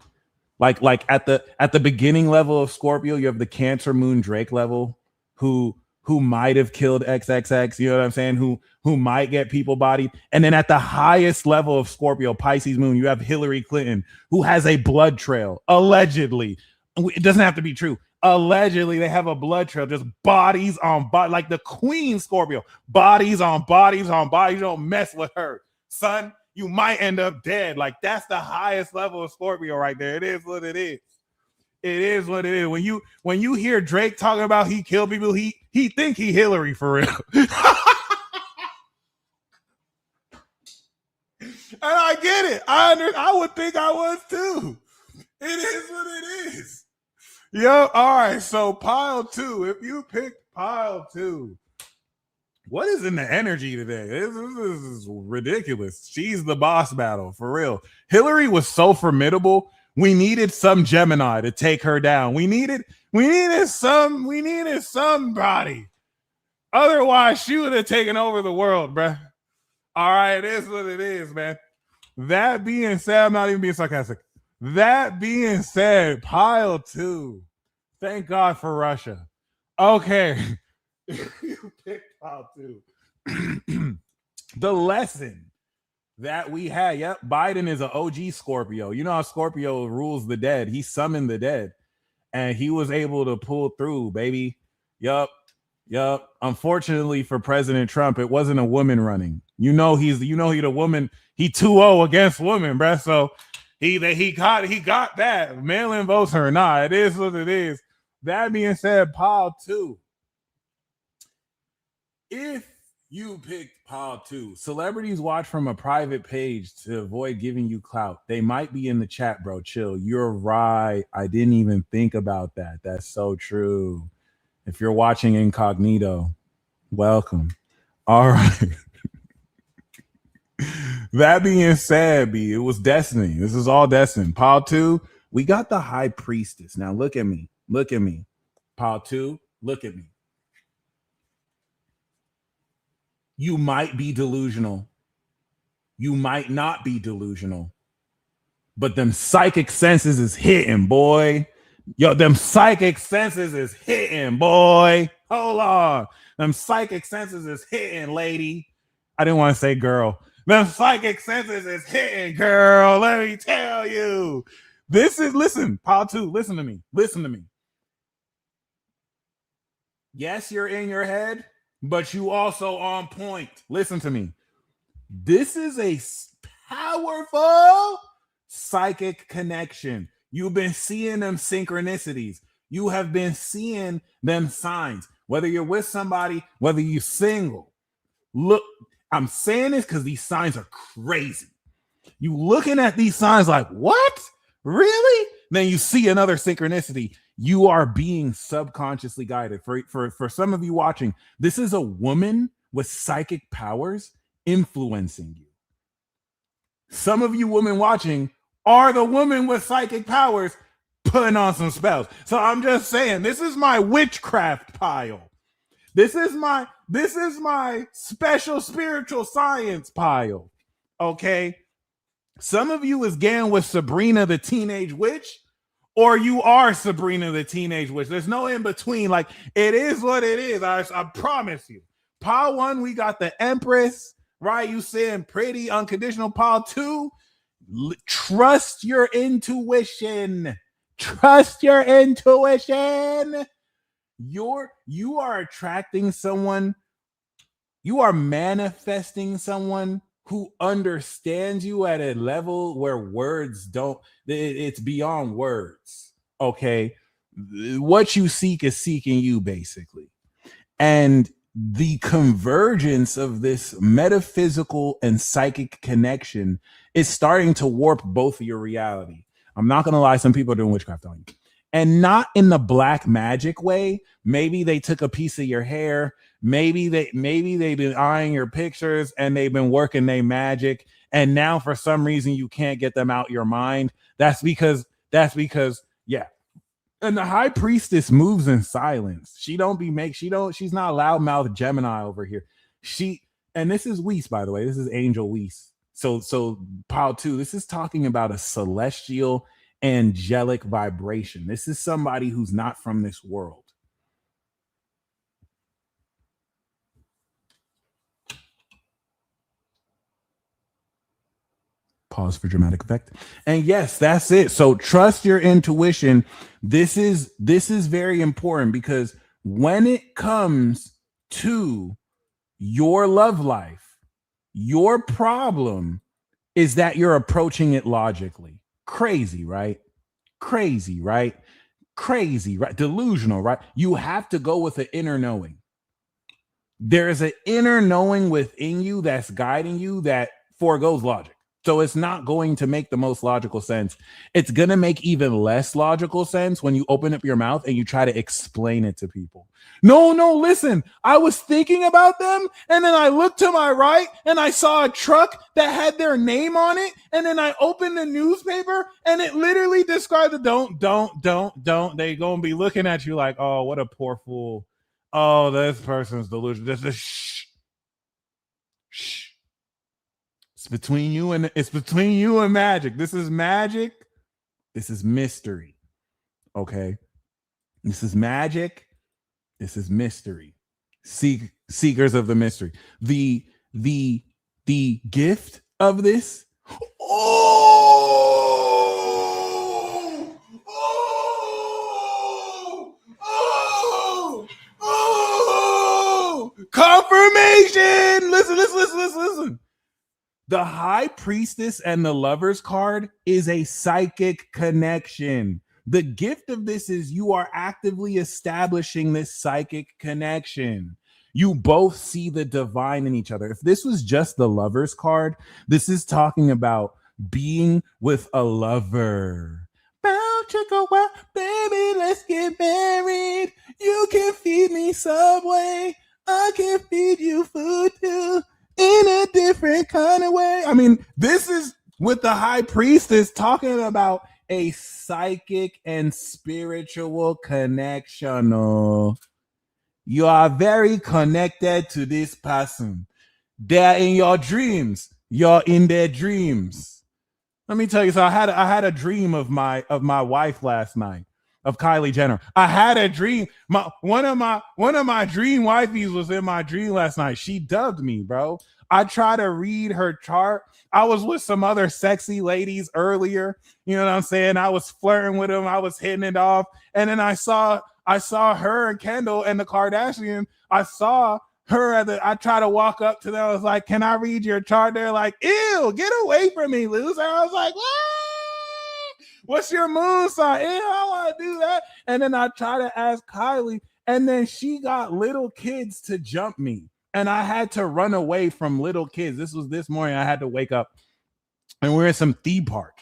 Like at the beginning level of Scorpio, you have the Cancer Moon Drake level, who might have killed XXX, you know what I'm saying? Who might get people bodied. And then at the highest level of Scorpio, Pisces Moon, you have Hillary Clinton, who has a blood trail, allegedly. It doesn't have to be true. Allegedly, they have a blood trail, just bodies on bodies, like the Queen Scorpio, bodies on bodies on bodies. You don't mess with her, son. You might end up dead. Like, that's the highest level of Scorpio right there. It is what it is. It is what it is. When you hear Drake talking about he killed people, he think he Hillary for real. And I get it. I would think I was too. It is what it is. Yo, all right. So pile 2. If you picked pile 2, what is in the energy today? This is ridiculous. She's the boss battle for real. Hillary was so formidable. We needed some Gemini to take her down. We needed somebody. Otherwise, she would have taken over the world, bruh. All right, it is what it is, man. That being said, I'm not even being sarcastic. That being said, pile 2. Thank God for Russia. Okay. You picked pile 2. The lesson that we had. Yep, Biden is an OG Scorpio. You know how Scorpio rules the dead. He summoned the dead, and he was able to pull through, baby. Yup. Unfortunately for President Trump, it wasn't a woman running. He's a woman. He 2-0 against women, bruh. So he got that. Mail-in votes or not. It is what it is. That being said, pile 2. If You picked pile 2. Celebrities watch from a private page to avoid giving you clout. They might be in the chat, bro. Chill. You're right. I didn't even think about that. That's so true. If you're watching incognito, welcome. All right. That being said, B, it was destiny. This is all destiny. Pile 2, we got the high priestess. Now look at me. Look at me. Pile 2, look at me. You might be delusional. You might not be delusional. But them psychic senses is hitting, boy. Yo, them psychic senses is hitting, boy. Hold on. Them psychic senses is hitting, lady. I didn't want to say girl. Them psychic senses is hitting, girl. Let me tell you. This is, listen, pile 2, listen to me. Listen to me. Yes, you're in your head, but you also on point. Listen to me. This is a powerful psychic connection. You've been seeing them synchronicities. You have been seeing them signs. Whether you're with somebody, whether you're single. Look, I'm saying this because these signs are crazy. You looking at these signs like, what? Really? Then you see another synchronicity. You are being subconsciously guided. For some of you watching, this is a woman with psychic powers influencing you. Some of you women watching are the women with psychic powers putting on some spells. So I'm just saying, this is my witchcraft pile. This is my special spiritual science pile. Okay? Some of you is getting with Sabrina the Teenage Witch, or you are Sabrina the Teenage Witch. There's no in between. Like, it is what it is. I promise you. Pile 1, we got the Empress, right? You saying pretty unconditional. Pile 2, trust your intuition. Trust your intuition. You are attracting someone. You are manifesting someone who understands you at a level where words don't, it's beyond words. Okay. What you seek is seeking you, basically. And the convergence of this metaphysical and psychic connection is starting to warp both of your reality. I'm not going to lie. Some people are doing witchcraft on you, and not in the black magic way. Maybe they took a piece of your hair. Maybe they've been eyeing your pictures and they've been working their magic. And now for some reason you can't get them out your mind. That's because, yeah. And the high priestess moves in silence. She's not a loudmouth Gemini over here. And this is Weiss, by the way. This is Angel Weiss. So pile 2, this is talking about a celestial angelic vibration. This is somebody who's not from this world. Pause for dramatic effect. And yes, that's it. So trust your intuition. This is very important, because when it comes to your love life, your problem is that you're approaching it logically. Crazy, right? Crazy, right? Crazy, right? Delusional, right? You have to go with an inner knowing. There is an inner knowing within you that's guiding you that foregoes logic. So it's not going to make the most logical sense. It's going to make even less logical sense when you open up your mouth and you try to explain it to people. No, listen, I was thinking about them, and then I looked to my right and I saw a truck that had their name on it. And then I opened the newspaper and it literally described the don't. They going to be looking at you like, oh, what a poor fool. Oh, this person's delusional. Shh. It's between you and magic. This is magic. This is mystery. Okay. This is magic. This is mystery. Seekers of the mystery. The gift of this. Confirmation. Listen. The high priestess and the lover's card is a psychic connection. The gift of this is you are actively establishing this psychic connection. You both see the divine in each other. If this was just the Lovers card, this is talking about being with a lover. Bow chicka wow, baby, let's get married. You can feed me Subway. I can feed you food too in a different kind of way. I mean, this is with the high priestess talking about a psychic and spiritual connection. Oh, you are very connected to this person. They're in your dreams. You're in their dreams. Let me tell you. So I had a dream of my wife last night, of Kylie Jenner. I had a dream. One of my dream wifeys was in my dream last night. She dubbed me, bro. I try to read her chart. I was with some other sexy ladies earlier. You know what I'm saying? I was flirting with them. I was hitting it off. And then I saw her and Kendall and the Kardashian. I saw her I try to walk up to them. I was like, can I read your chart? They're like, ew, get away from me, loser. I was like, what? What's your moon sign? Ew, I want to do that. And then I try to ask Kylie, and then she got little kids to jump me. And I had to run away from little kids. This was this morning. I had to wake up and we're in some theme park.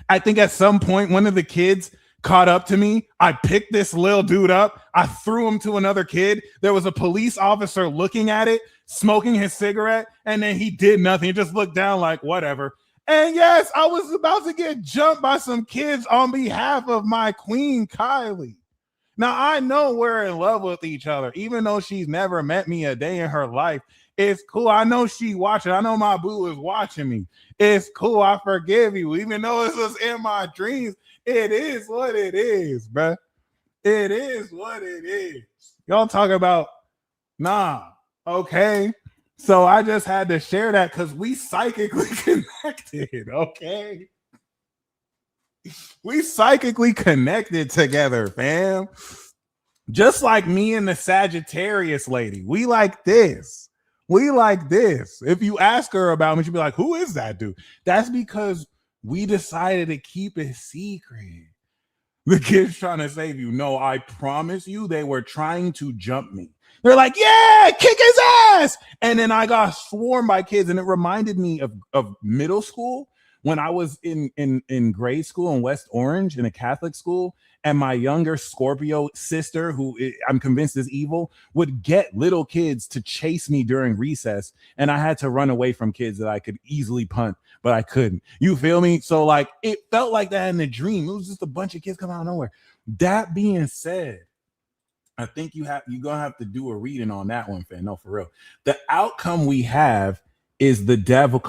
I think at some point, one of the kids caught up to me. I picked this little dude up. I threw him to another kid. There was a police officer looking at it, smoking his cigarette, and then he did nothing. He just looked down like, whatever. And yes, I was about to get jumped by some kids on behalf of my queen, Kylie. Now, I know we're in love with each other, even though she's never met me a day in her life. It's cool. I know she watching. I know my boo is watching me. It's cool. I forgive you. Even though this was in my dreams, it is what it is, bruh. It is what it is. Y'all talk about, nah, okay. So I just had to share that because we psychically connected, okay? We psychically connected together, fam. Just like me and the Sagittarius lady. We like this. We like this. If you ask her about me, she'll be like, who is that dude? That's because we decided to keep it secret. The kid's trying to save you. No, I promise you, they were trying to jump me. They're like, yeah, kick his ass. And then I got swarmed by kids. And it reminded me of middle school when I was in grade school in West Orange in a Catholic school. And my younger Scorpio sister, who I'm convinced is evil, would get little kids to chase me during recess. And I had to run away from kids that I could easily punt, but I couldn't. You feel me? So like, it felt like that in the dream. It was just a bunch of kids coming out of nowhere. That being said, I think you're gonna have to do a reading on that one, fam. No, for real. The outcome we have is the devil.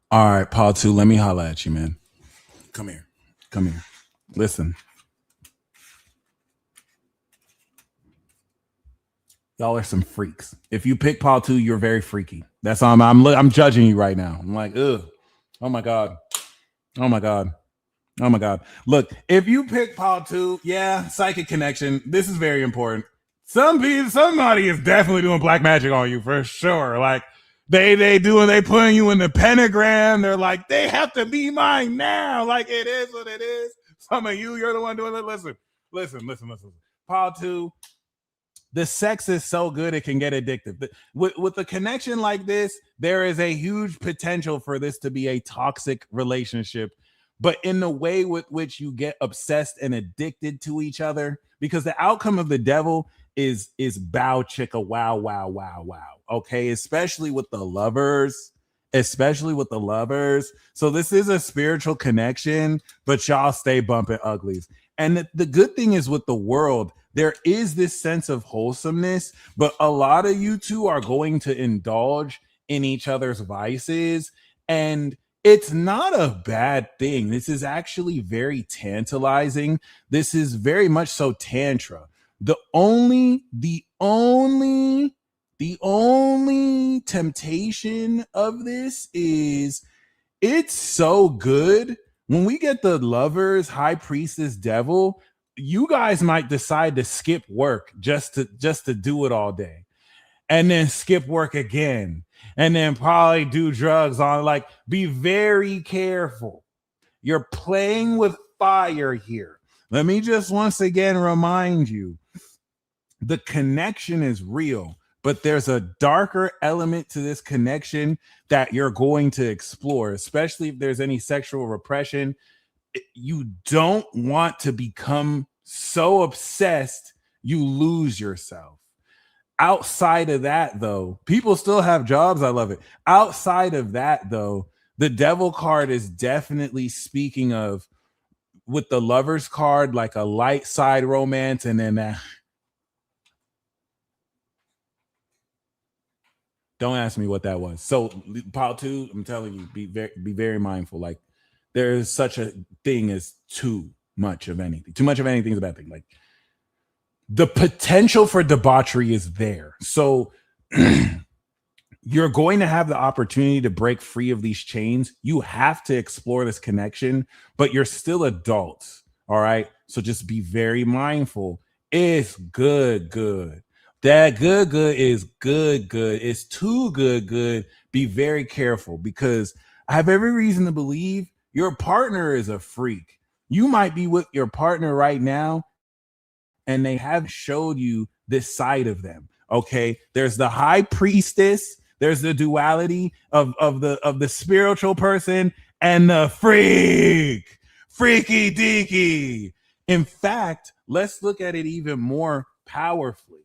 All right, Paul 2, let me holla at you, man. Come here. Come here. Listen. Y'all are some freaks. If you pick Paul 2, you're very freaky. That's all I'm judging you right now. I'm like, ugh. Oh my God. Oh my God. Oh my God. Look, if you pick Paul 2, yeah, psychic connection. This is very important. Somebody is definitely doing black magic on you for sure. Like they putting you in the pentagram. They're like, they have to be mine now. Like it is what it is. Some of you're the one doing it. Listen. Paul 2, the sex is so good it can get addictive. With a connection like this, there is a huge potential for this to be a toxic relationship, but in the way with which you get obsessed and addicted to each other, because the outcome of the devil is bow chicka wow wow wow wow. Okay, especially with the lovers especially with the lovers. So this is a spiritual connection, but y'all stay bumping uglies. And the good thing is with the world, there is this sense of wholesomeness, but a lot of you two are going to indulge in each other's vices. And it's not a bad thing. This is actually very tantalizing. This is very much so tantra. The only temptation of this is it's so good. When we get the lovers, high priestess, devil, you guys might decide to skip work just to do it all day, and then skip work again, and then probably do drugs on. Like, be very careful. You're playing with fire here. Let me just once again remind you, the connection is real, but there's a darker element to this connection that you're going to explore, especially if there's any sexual repression. You don't want to become so obsessed you lose yourself. Outside of that, though, people still have jobs. I love it. Outside of that, though, the devil card is definitely speaking of, with the lovers card, like a light side romance, and then don't ask me what that was. So pile 2, I'm telling you, be very mindful. Like, there is such a thing as too much of anything. Too much of anything is a bad thing. Like, the potential for debauchery is there. So you're going to have the opportunity to break free of these chains. You have to explore this connection, but you're still adults. All right. So just be very mindful. It's good. That good is good. It's too good. Be very careful, because I have every reason to believe your partner is a freak. You might be with your partner right now, and they have showed you this side of them. Okay. There's the high priestess. There's the duality of the spiritual person and the freaky deaky. In fact, let's look at it even more powerfully.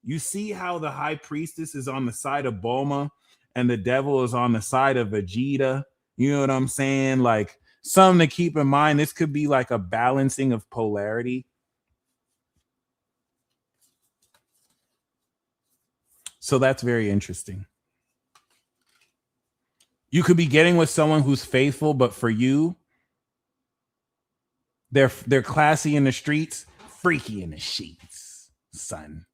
You see how the high priestess is on the side of Bulma and the devil is on the side of Vegeta? You know what I'm saying? Like, something to keep in mind. This could be like a balancing of polarity. So that's very interesting. You could be getting with someone who's faithful, but for you, they're classy in the streets, freaky in the sheets, son.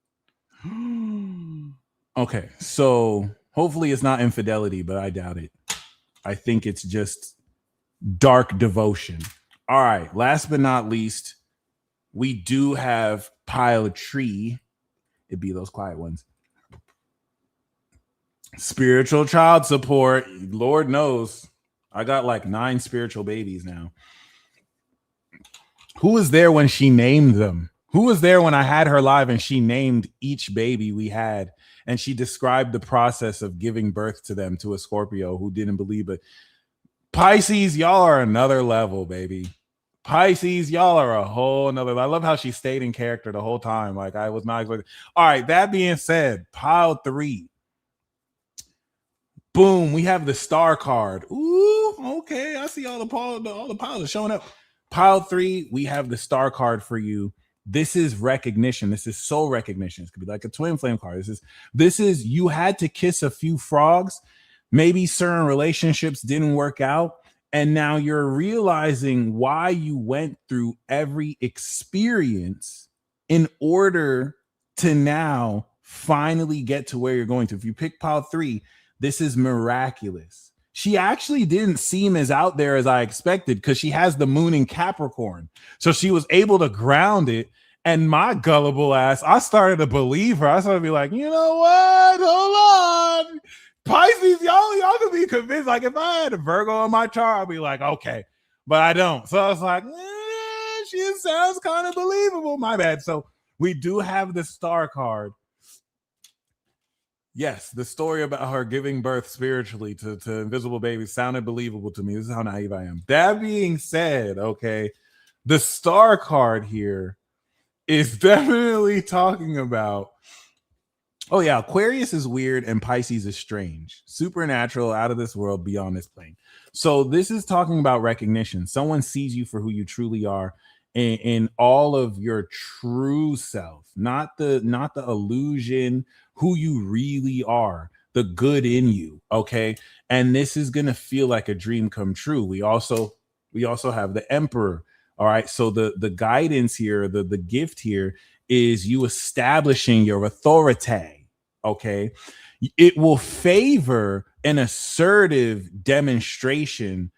Okay, so hopefully it's not infidelity, but I doubt it. I think it's just dark devotion. All right, last but not least, we do have pile tree. It'd be those quiet ones. Spiritual child support. Lord knows, I got like 9 spiritual babies now. Who was there when she named them? Who was there when I had her live and she named each baby we had, and she described the process of giving birth to them to a Scorpio who didn't believe it? Pisces, y'all are another level, baby. Pisces, y'all are a whole another. I love how she stayed in character the whole time. Like, I was not expecting. All right, that being said, pile 3. Boom, we have the star card. Ooh, okay. I see all the piles are showing up. Pile 3, we have the star card for you. This is recognition. This is soul recognition. This could be like a twin flame card. This is you had to kiss a few frogs. Maybe certain relationships didn't work out, and now you're realizing why you went through every experience in order to now finally get to where you're going to. If you pick pile 3, this is miraculous. She actually didn't seem as out there as I expected, because she has the moon in Capricorn. So she was able to ground it. And my gullible ass, I started to believe her. I started to be like, you know what? Hold on. Pisces, y'all could be convinced. Like, if I had a Virgo on my chart, I'd be like, okay. But I don't. So I was like, she sounds kind of believable. My bad. So we do have the star card. Yes, the story about her giving birth spiritually to invisible babies sounded believable to me. This is how naive I am. That being said, okay, the star card here is definitely talking about Oh yeah, Aquarius is weird and Pisces is strange, supernatural, out of this world, beyond this plane. So this is talking about recognition. Someone sees you for who you truly are in all of your true self, not the illusion, who you really are, the good in you. Okay, and this is gonna feel like a dream come true. We also have the Emperor. All right, so the guidance here, the gift here is you establishing your authority. Okay. It will favor an assertive demonstration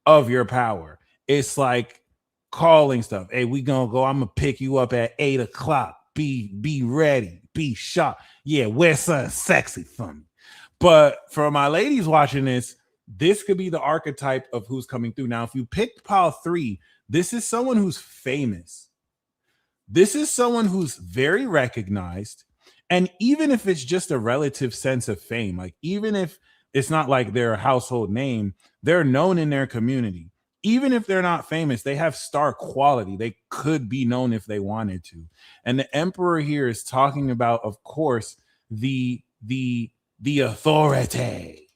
of your power. It's like calling stuff. Hey, we gonna go. I'm gonna pick you up at 8 o'clock. Be ready. Be sharp. Yeah, wear something sexy for me. But for my ladies watching this could be the archetype of who's coming through. Now, if you picked pile 3, this is someone who's famous. This is someone who's very recognized. And even if it's just a relative sense of fame, like even if it's not like they're a household name, they're known in their community. Even if they're not famous, they have star quality. They could be known if they wanted to. And the Emperor here is talking about, of course, the authority.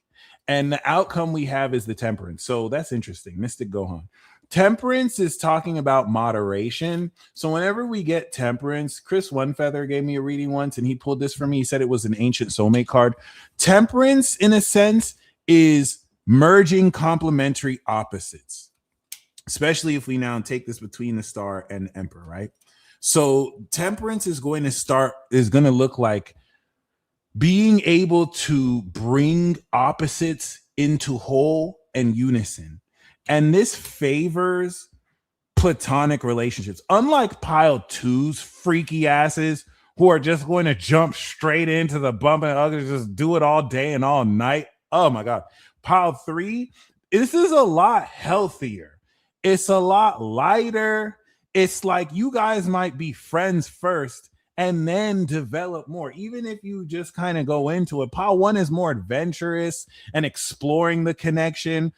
And the outcome we have is the Temperance. So that's interesting. Mystic Gohan. Temperance is talking about moderation. So whenever we get Temperance, Chris Onefeather gave me a reading once and he pulled this for me. He said it was an ancient soulmate card. Temperance, in a sense, is merging complementary opposites, especially if we now take this between the star and the Emperor, right? So Temperance is going to look like being able to bring opposites into whole and unison. And this favors platonic relationships. Unlike pile 2's freaky asses who are just going to jump straight into the bump and others just do it all day and all night. Oh my God. Pile 3, this is a lot healthier. It's a lot lighter. It's like you guys might be friends first and then develop more. Even if you just kind of go into it, pile 1 is more adventurous and exploring the connection.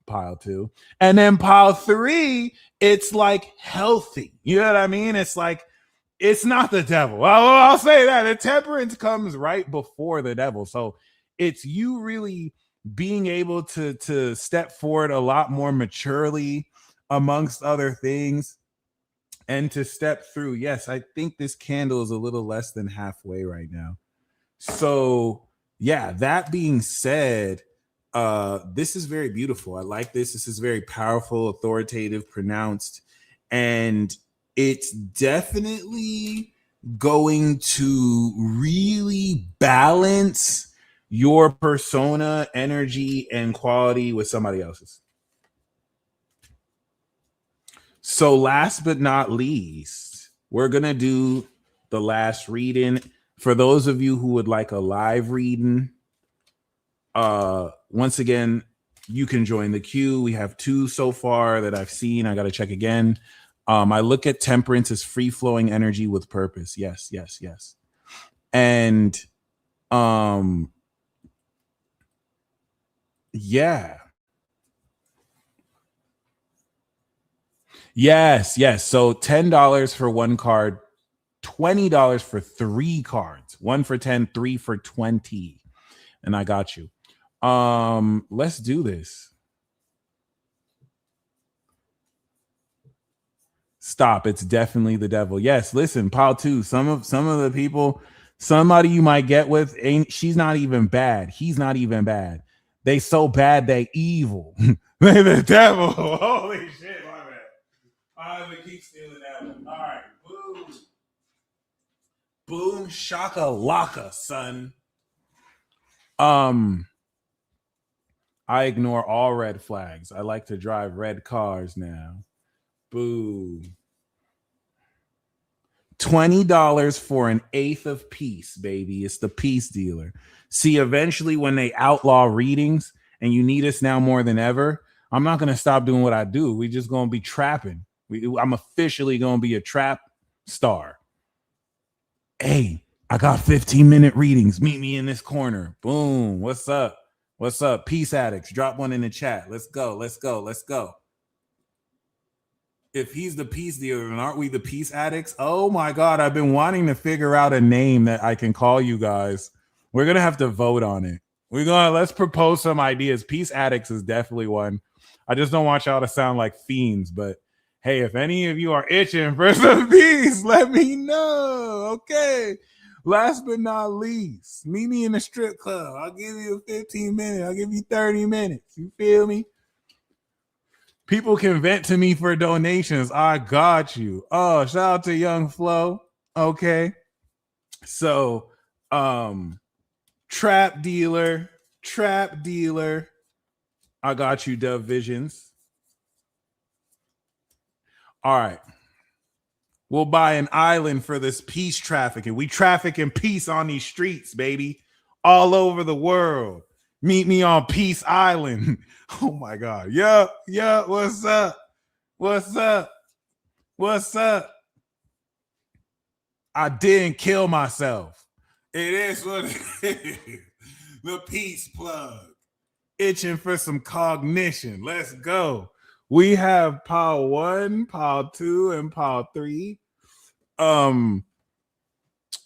Pile 2, and then pile 3, it's like healthy. You know what I mean? It's like it's not the devil. I'll say that the Temperance comes right before the devil. So it's you really being able to step forward a lot more maturely, amongst other things, and to step through. Yes, I think this candle is a little less than halfway right now. So yeah, that being said, this is very beautiful. I like this. This is very powerful, authoritative, pronounced, and it's definitely going to really balance your persona, energy, and quality with somebody else's. So last but not least, we're going to do the last reading. For those of you who would like a live reading, once again, you can join the queue. We have 2 so far that I've seen. I got to check again. I look at Temperance as free-flowing energy with purpose. Yes, yes, yes. And yeah. Yes, yes. So $10 for 1 card, $20 for 3 cards. 1 for 10, 3 for 20. And I got you. Let's do this. Stop. It's definitely the devil. Yes, listen, pile 2. Some of the people, somebody you might get with, she's not even bad. He's not even bad. They so bad they evil. They the devil. Holy shit, my bad. I'm gonna keep stealing that one. All right. Boom. Boom shaka laka, son. I ignore all red flags. I like to drive red cars now. Boo. $20 for an eighth of peace, baby. It's the peace dealer. See, eventually when they outlaw readings and you need us now more than ever, I'm not going to stop doing what I do. We just going to be trapping. I'm officially going to be a trap star. Hey, I got 15-minute readings. Meet me in this corner. Boom. What's up? What's up? Peace addicts. Drop one in the chat. Let's go. Let's go. Let's go. If he's the peace dealer, then aren't we the peace addicts? Oh my God, I've been wanting to figure out a name that I can call you guys. We're gonna have to vote on it. Let's propose some ideas. Peace addicts is definitely one. I just don't want y'all to sound like fiends, but hey, if any of you are itching for some peace, let me know. Okay. Last but not least, meet me in the strip club. I'll give you 15 minutes. I'll give you 30 minutes. You feel me? People can vent to me for donations. I got you. Oh, shout out to Young Flo. Okay. So, trap dealer. I got you, Dove Visions. All right. We'll buy an island for this peace trafficking. We traffic in peace on these streets, baby. All over the world. Meet me on Peace Island. Oh my God. Yup. What's up? I didn't kill myself. It is what it is. The peace plug. Itching for some cognition. Let's go. We have pile 1, pile 2, and pile 3.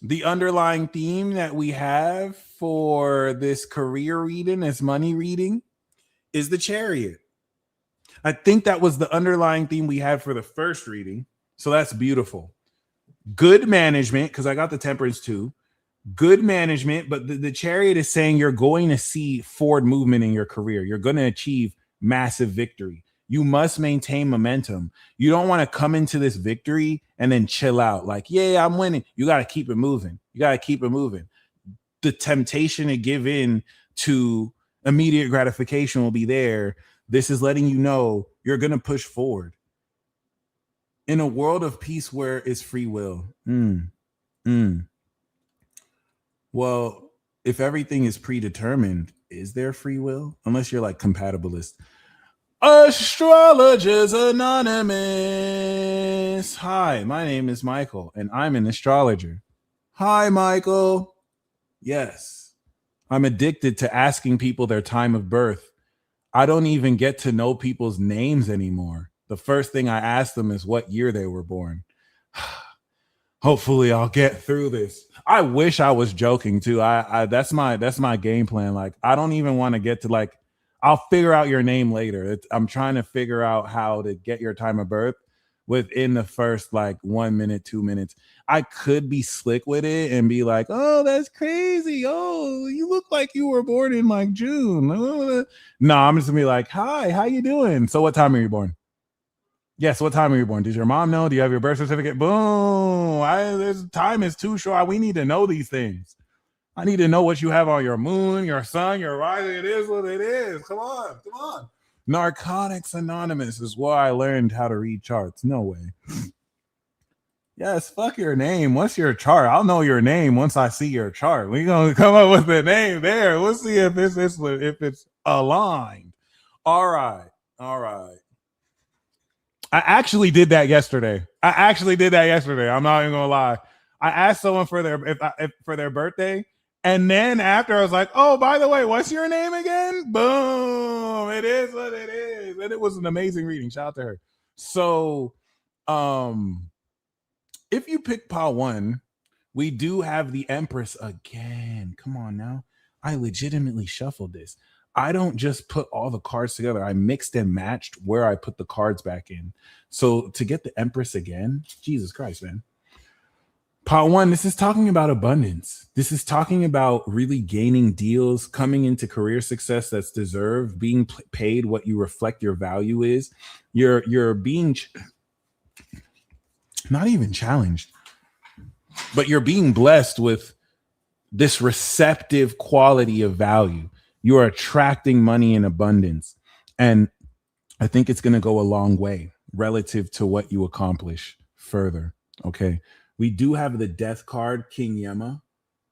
The underlying theme that we have for this career reading, this money reading, is the Chariot. I think that was the underlying theme we had for the first reading. So that's beautiful. Good management, because I got the Temperance too. Good management, but the Chariot is saying you're going to see forward movement in your career. You're going to achieve massive victory. You must maintain momentum. You don't want to come into this victory and then chill out. Like, yeah, I'm winning. You got to keep it moving. The temptation to give in to immediate gratification will be there. This is letting you know you're going to push forward. In a world of peace where it's free will. Well, if everything is predetermined, is there free will? Unless you're like compatibilist. Astrologers Anonymous. Hi, my name is Michael, and I'm an astrologer. Hi, Michael. Yes, I'm addicted to asking people their time of birth. I don't even get to know people's names anymore. The first thing I ask them is what year they were born. Hopefully I'll get through this. I wish I was joking too. I that's my game plan. Like, I don't even want to get to like, I'll figure out your name later. I'm trying to figure out how to get your time of birth within the first like 1 minute, 2 minutes. I could be slick with it and be like, oh, that's crazy. Oh, you look like you were born in like June. No, I'm just gonna be like, hi, how you doing? So what time are you born? Yes, what time are you born? Does your mom know? Do you have your birth certificate? Boom. This time is too short. We need to know these things. I need to know what you have on your moon, your sun, your rising. It is what it is. Come on. Narcotics Anonymous is where I learned how to read charts. No way. Yes, fuck your name. What's your chart? I'll know your name once I see your chart. We're gonna come up with the name there. We'll see if it's aligned. All right. I actually did that yesterday. I'm not even gonna lie. I asked someone for their birthday, and then after I was like, "Oh, by the way, what's your name again?" Boom! It is what it is, and it was an amazing reading. Shout out to her. So, if you pick pile 1, we do have the Empress again. Come on now, I legitimately shuffled this. I don't just put all the cards together. I mixed and matched where I put the cards back in. So to get the Empress again, Jesus Christ, man. Part 1, this is talking about abundance. This is talking about really gaining deals, coming into career success that's deserved, being paid what you reflect your value is. You're being not even challenged, but you're being blessed with this receptive quality of value. You are attracting money in abundance. And I think it's going to go a long way relative to what you accomplish further. Okay. We do have the Death card, King Yema.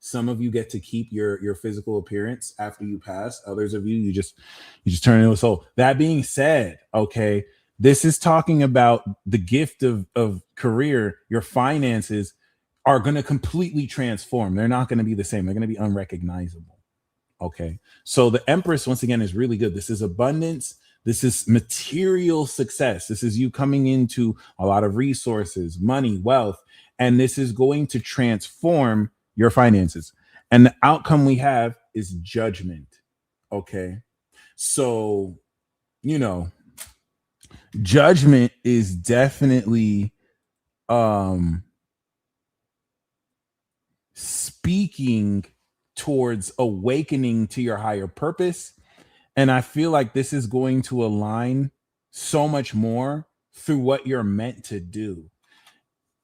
Some of you get to keep your physical appearance after you pass. Others of you just turn into a soul. That being said, okay, this is talking about the gift of career. Your finances are going to completely transform. They're not going to be the same. They're going to be unrecognizable. Okay. So the Empress, once again, is really good. This is abundance. This is material success. This is you coming into a lot of resources, money, wealth, and this is going to transform your finances. And the outcome we have is judgment. Okay. So, you know, judgment is definitely um speaking towards awakening to your higher purpose. And I feel like this is going to align so much more through what you're meant to do.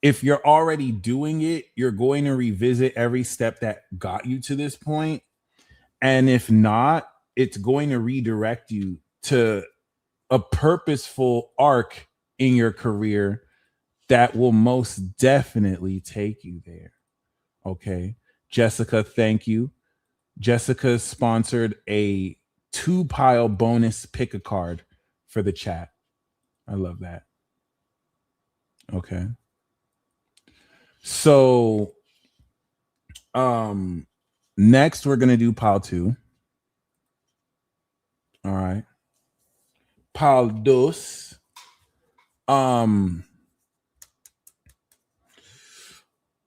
If you're already doing it, you're going to revisit every step that got you to this point. And if not, it's going to redirect you to a purposeful arc in your career that will most definitely take you there. Okay. Jessica, thank you. Jessica sponsored a 2-pile bonus pick a card for the chat. I love that. Okay. So next we're gonna do pile 2. All right. Pile dos.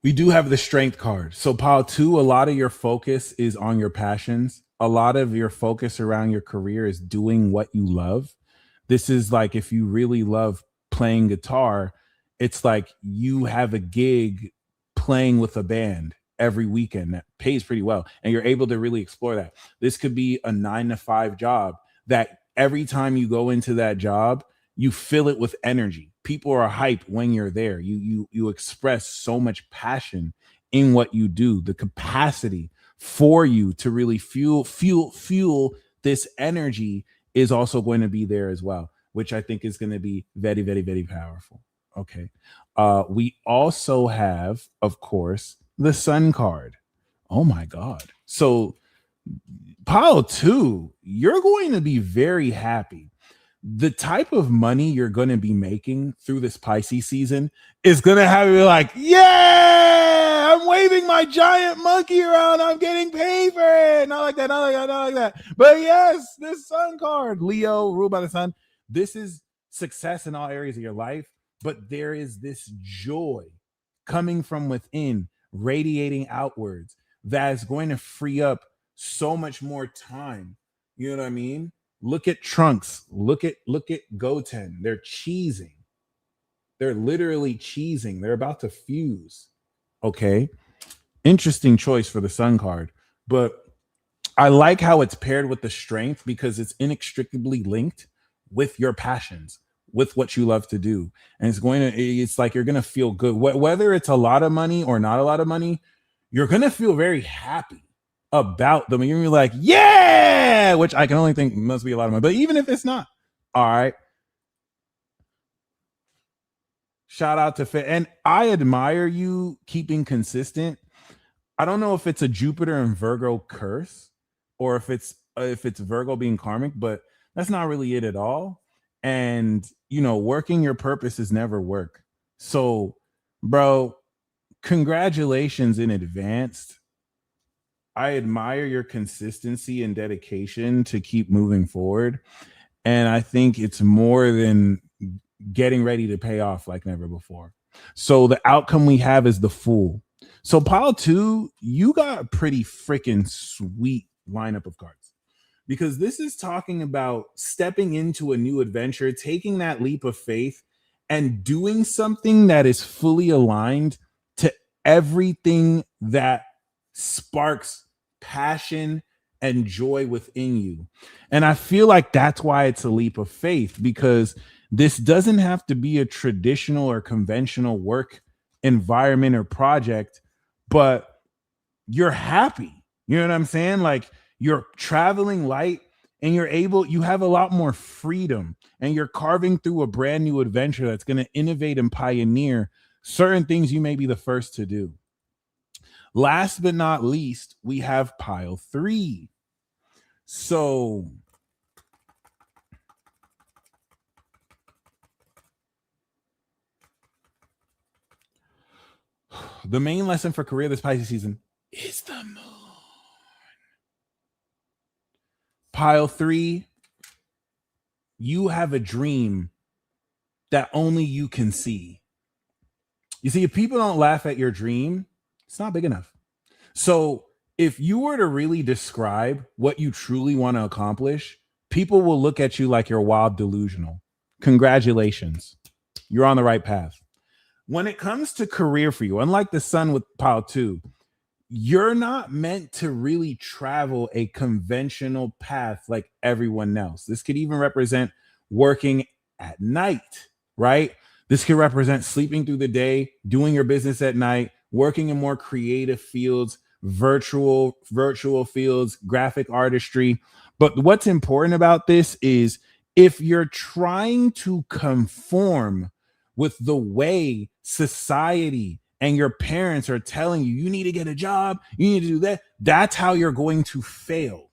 We do have the strength card. So pile 2, a lot of your focus is on your passions. A lot of your focus around your career is doing what you love. This is like if you really love playing guitar, it's like you have a gig playing with a band every weekend that pays pretty well, and you're able to really explore that. This could be a 9 to 5 job that every time you go into that job, you fill it with energy. People are hyped when you're there. You express so much passion in what you do. The capacity for you to really fuel this energy is also going to be there as well, which I think is going to be very, very, very powerful. Okay. We also have, of course, the Sun card. Oh my God. So pile 2, you're going to be very happy. The type of money you're going to be making through this Pisces season is going to have you like, yeah, I'm waving my giant monkey around. I'm getting paid for it. Not like that, not like that, not like that. But yes, this Sun card, Leo, ruled by the sun. This is success in all areas of your life, but there is this joy coming from within, radiating outwards, that is going to free up so much more time. You know what I mean? Look at Trunks. Look at Goten. They're cheesing. They're literally cheesing. They're about to fuse. Okay. Interesting choice for the Sun card. But I like how it's paired with the strength because it's inextricably linked with your passions, with what you love to do. And it's like you're going to feel good. Whether it's a lot of money or not a lot of money, you're going to feel very happy about them. You're gonna be like, yeah, which I can only think must be a lot of money. But even if it's not, all right. Shout out to Fit. And I admire you keeping consistent. I don't know if it's a Jupiter and Virgo curse or if it's Virgo being karmic, but that's not really it at all. And working your purpose is never work. So, bro, congratulations in advance. I admire your consistency and dedication to keep moving forward. And I think it's more than getting ready to pay off like never before. So the outcome we have is the Fool. So pile 2, you got a pretty freaking sweet lineup of cards because this is talking about stepping into a new adventure, taking that leap of faith and doing something that is fully aligned to everything that sparks passion and joy within you. And I feel like that's why it's a leap of faith, because this doesn't have to be a traditional or conventional work environment or project, but you're happy. You know what I'm saying? Like you're traveling light and you have a lot more freedom and you're carving through a brand new adventure that's going to innovate and pioneer certain things you may be the first to do. Last but not least, we have pile 3. So the main lesson for career this Pisces season is the moon. Pile 3, you have a dream that only you can see. You see, if people don't laugh at your dream, it's not big enough. So if you were to really describe what you truly want to accomplish, people will look at you like you're wild delusional. Congratulations. You're on the right path. When it comes to career for you, unlike the sun with pile 2, you're not meant to really travel a conventional path like everyone else. This could even represent working at night, right? This could represent sleeping through the day, doing your business at night, working in more creative fields, virtual fields, graphic artistry. But what's important about this is if you're trying to conform with the way society and your parents are telling you, you need to get a job, you need to do that, that's how you're going to fail.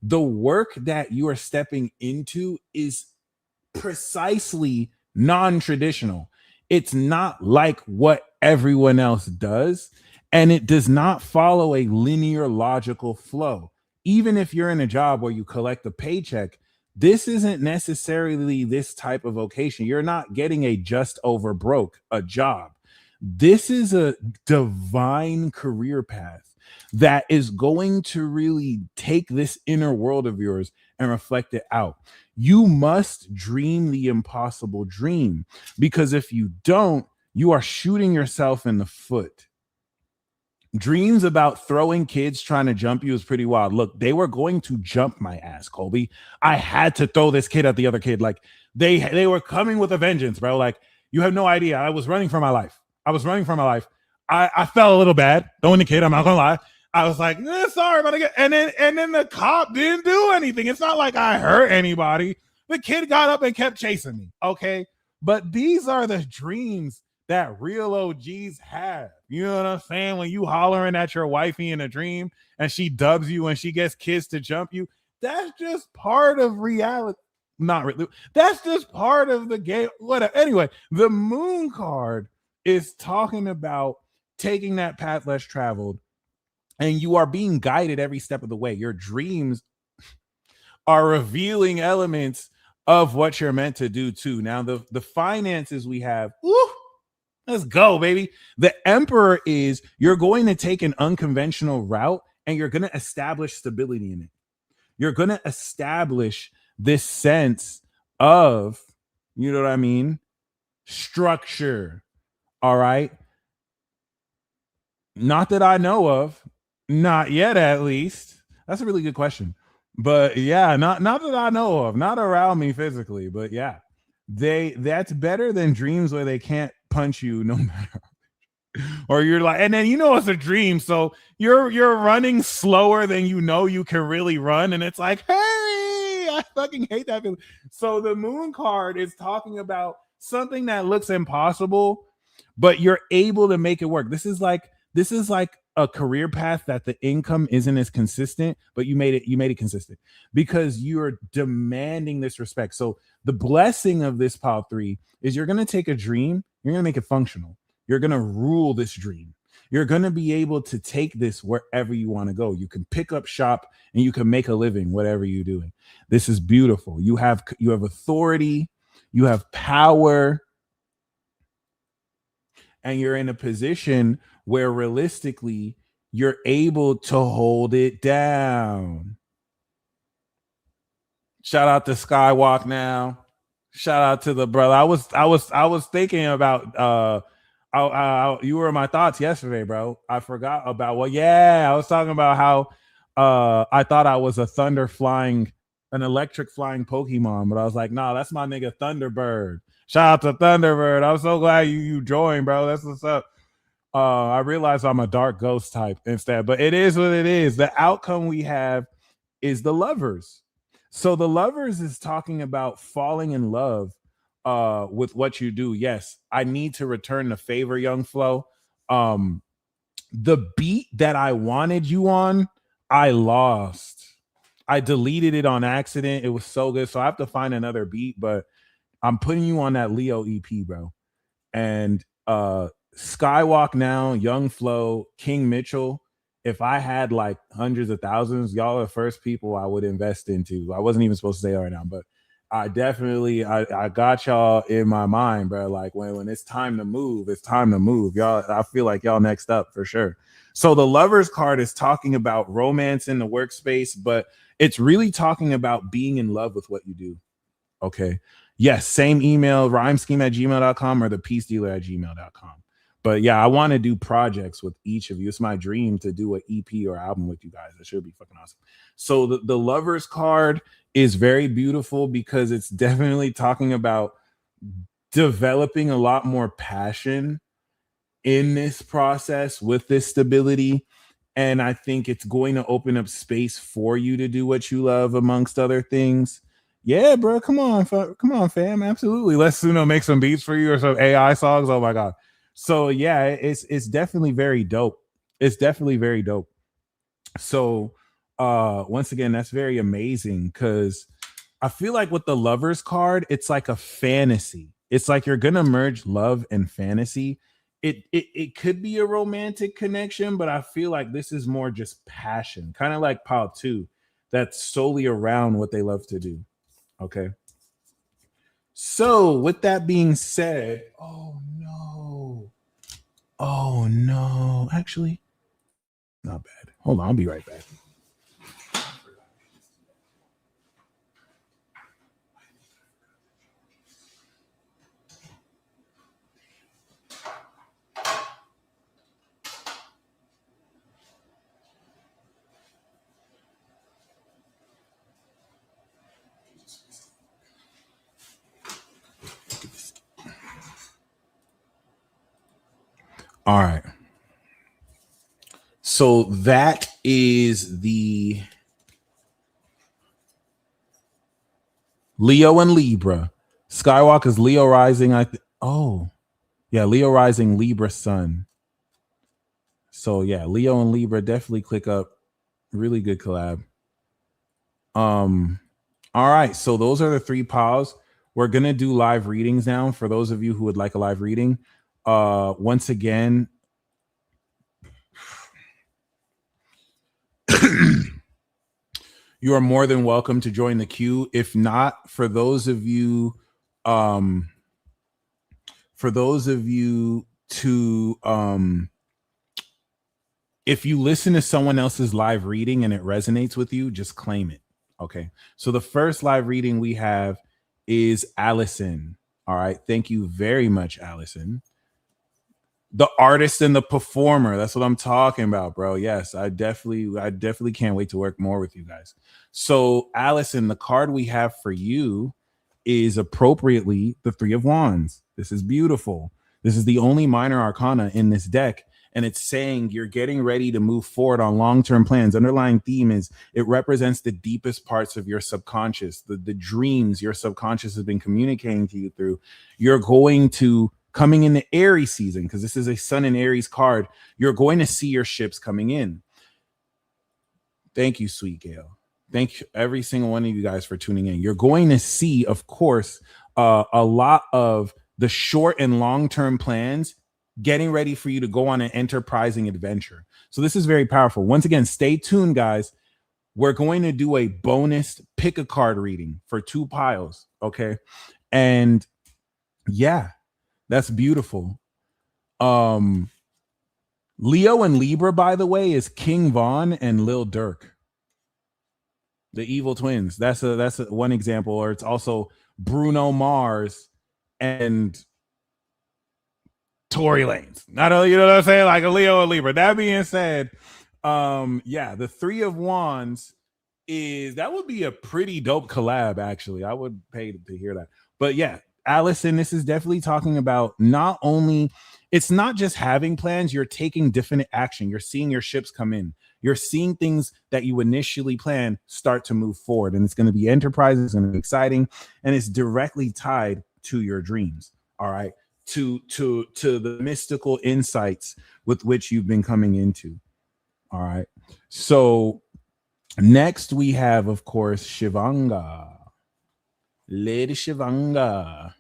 The work that you are stepping into is precisely non-traditional. It's not like what everyone else does, and it does not follow a linear logical flow. Even if you're in a job where you collect a paycheck, this isn't necessarily this type of vocation. You're not getting a just over broke a job. This is a divine career path that is going to really take this inner world of yours and reflect it out. You must dream the impossible dream, because if you don't, you are shooting yourself in the foot. Dreams about throwing kids trying to jump you is pretty wild. Look, they were going to jump my ass, Colby. I had to throw this kid at the other kid. Like they were coming with a vengeance, bro. Like, you have no idea. I was running for my life. I felt a little bad throwing the kid. I'm not gonna lie. I was like, sorry about it. And then the cop didn't do anything. It's not like I hurt anybody. The kid got up and kept chasing me. Okay. But these are the dreams that real OGs have. You know what I'm saying? When you hollering at your wifey in a dream and she dubs you and she gets kids to jump you, that's just part of reality. Not really. That's just part of the game. Whatever. Anyway, the moon card is talking about taking that path less traveled, and you are being guided every step of the way. Your dreams are revealing elements of what you're meant to do too. Now, the finances we have, woo, let's go, baby. The Emperor is you're going to take an unconventional route and you're going to establish stability in it. You're going to establish this sense of, you know what I mean, structure. All right. Not that I know of. Not yet, at least. That's a really good question. But yeah, not that I know of. Not around me physically, but yeah. That's better than dreams where they can't punch you no matter. Or you're like, and then it's a dream, so you're running slower than you can really run, and it's like, hey, I fucking hate that feeling. So the moon card is talking about something that looks impossible, but you're able to make it work. This is like a career path that the income isn't as consistent, but you made it consistent because you're demanding this respect. So the blessing of this pile 3 is you're going to take a dream, you're going to make it functional. You're going to rule this dream. You're going to be able to take this wherever you want to go. You can pick up shop and you can make a living, whatever you're doing. This is beautiful. You have authority, you have power, and you're in a position where realistically you're able to hold it down. Shout out to Skywalk now. Shout out to the brother. I was thinking about you were in my thoughts yesterday, bro. I forgot about I was talking about how I thought I was an electric flying Pokemon, but I was like, nah, that's my nigga Thunderbird. Shout out to Thunderbird. I'm so glad you joined, bro. That's what's up. I realize I'm a dark ghost type instead, but it is what it is. The outcome we have is the Lovers. So the Lovers is talking about falling in love with what you do. Yes, I need to return the favor, Young Flo. The beat that I wanted you on, I lost. I deleted it on accident. It was so good. So I have to find another beat, but I'm putting you on that Leo EP, bro. And Skywalk now, Young Flo, King Mitchell. If I had like hundreds of thousands, y'all are the first people I would invest into. I wasn't even supposed to say that right now, but I definitely I got y'all in my mind, bro. Like when it's time to move, it's time to move. Y'all, I feel like y'all next up for sure. So the lovers card is talking about romance in the workspace, but it's really talking about being in love with what you do. Okay. Yes, same email, rhymeskeem@gmail.com or thepeacedealer@gmail.com. But yeah, I want to do projects with each of you. It's my dream to do an EP or album with you guys. It should be fucking awesome. So the lovers card is very beautiful because it's definitely talking about developing a lot more passion in this process with this stability. And I think it's going to open up space for you to do what you love, amongst other things. Yeah, bro, come on, come on, fam, absolutely. Let's make some beats for you or some AI songs. Oh my god. So yeah, it's definitely very dope. It's definitely very dope. So once again, that's very amazing because I feel like with the lovers card, it's like a fantasy. It's like you're gonna merge love and fantasy. It could be a romantic connection, but I feel like this is more just passion, kind of like Pal 2, that's solely around what they love to do. Okay. So with that being said, oh no. Oh no. Actually, not bad. Hold on, I'll be right back. All right. So that is the Leo and Libra. Skywalk is Leo rising. Oh, yeah, Leo rising, Libra sun. So yeah, Leo and Libra definitely click up. Really good collab. All right, so those are the three piles. We're gonna do live readings now for those of you who would like a live reading. Once again, you are more than welcome to join the queue. If not, for those of you to if you listen to someone else's live reading and it resonates with you, just claim it. Okay. So the first live reading we have is Allison. All right. Thank you very much, Allison. The artist and the performer. That's what I'm talking about, bro. Yes, I definitely can't wait to work more with you guys. So, Allison, the card we have for you is appropriately the Three of Wands. This is beautiful. This is the only minor arcana in this deck. And it's saying you're getting ready to move forward on long-term plans. Underlying theme is it represents the deepest parts of your subconscious, the dreams your subconscious has been communicating to you through. You're going to coming in the Aries season, because this is a Sun and Aries card, you're going to see your ships coming in. Thank you, sweet Gail. Thank you, every single one of you guys, for tuning in. You're going to see, of course, a lot of the short and long-term plans getting ready for you to go on an enterprising adventure. So this is very powerful. Once again, stay tuned, guys. We're going to do a bonus pick a card reading for 2 piles. Okay. And yeah, that's beautiful. Leo and Libra, by the way, is King Von and Lil Durk, the evil twins. That's one example. Or it's also Bruno Mars and Tory Lanez. Not only, you know what I'm saying, like a Leo and Libra. That being said, yeah, the Three of Wands that would be a pretty dope collab. Actually, I would pay to hear that. But yeah, Allison, this is definitely talking about not only, it's not just having plans, you're taking definite action. You're seeing your ships come in. You're seeing things that you initially planned start to move forward. And it's going to be enterprising, it's going to be exciting, and it's directly tied to your dreams. All right. To the mystical insights with which you've been coming into. All right. So next we have, of course, Shivanga. Lady Shivanga.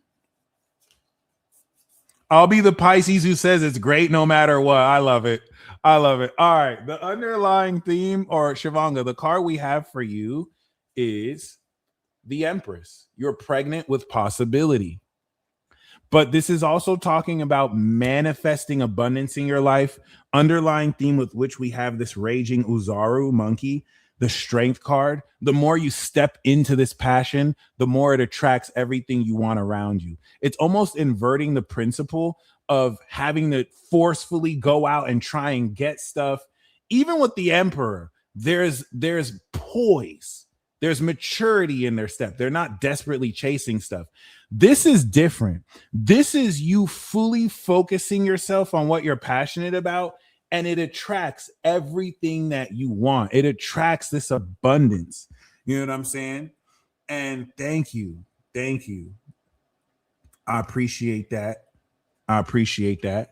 I'll be the Pisces who says it's great no matter what. I love it. I love it. All right. The underlying theme, or Shivanga, the card we have for you is the Empress. You're pregnant with possibility. But this is also talking about manifesting abundance in your life. Underlying theme with which we have this raging Uzaru monkey, the strength card. The more you step into this passion, the more it attracts everything you want around you. It's almost inverting the principle of having to forcefully go out and try and get stuff. Even with the Emperor, there's poise, there's maturity in their step. They're not desperately chasing stuff. This is different. This is you fully focusing yourself on what you're passionate about, and it attracts everything that you want. It attracts this abundance. You know what I'm saying? And thank you. Thank you. I appreciate that. I appreciate that.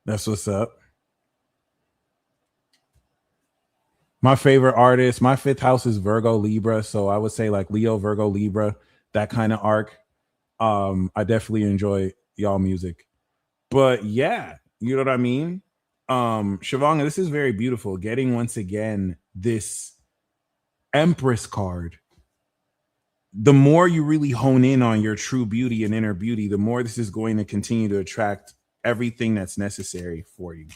That's what's up. My favorite artist, my fifth house is Virgo Libra. So I would say like Leo, Virgo, Libra, that kind of arc. I definitely enjoy y'all music. But yeah, you know what I mean? Shavonga, this is very beautiful. Getting once again this Empress card. The more you really hone in on your true beauty and inner beauty, the more this is going to continue to attract everything that's necessary for you.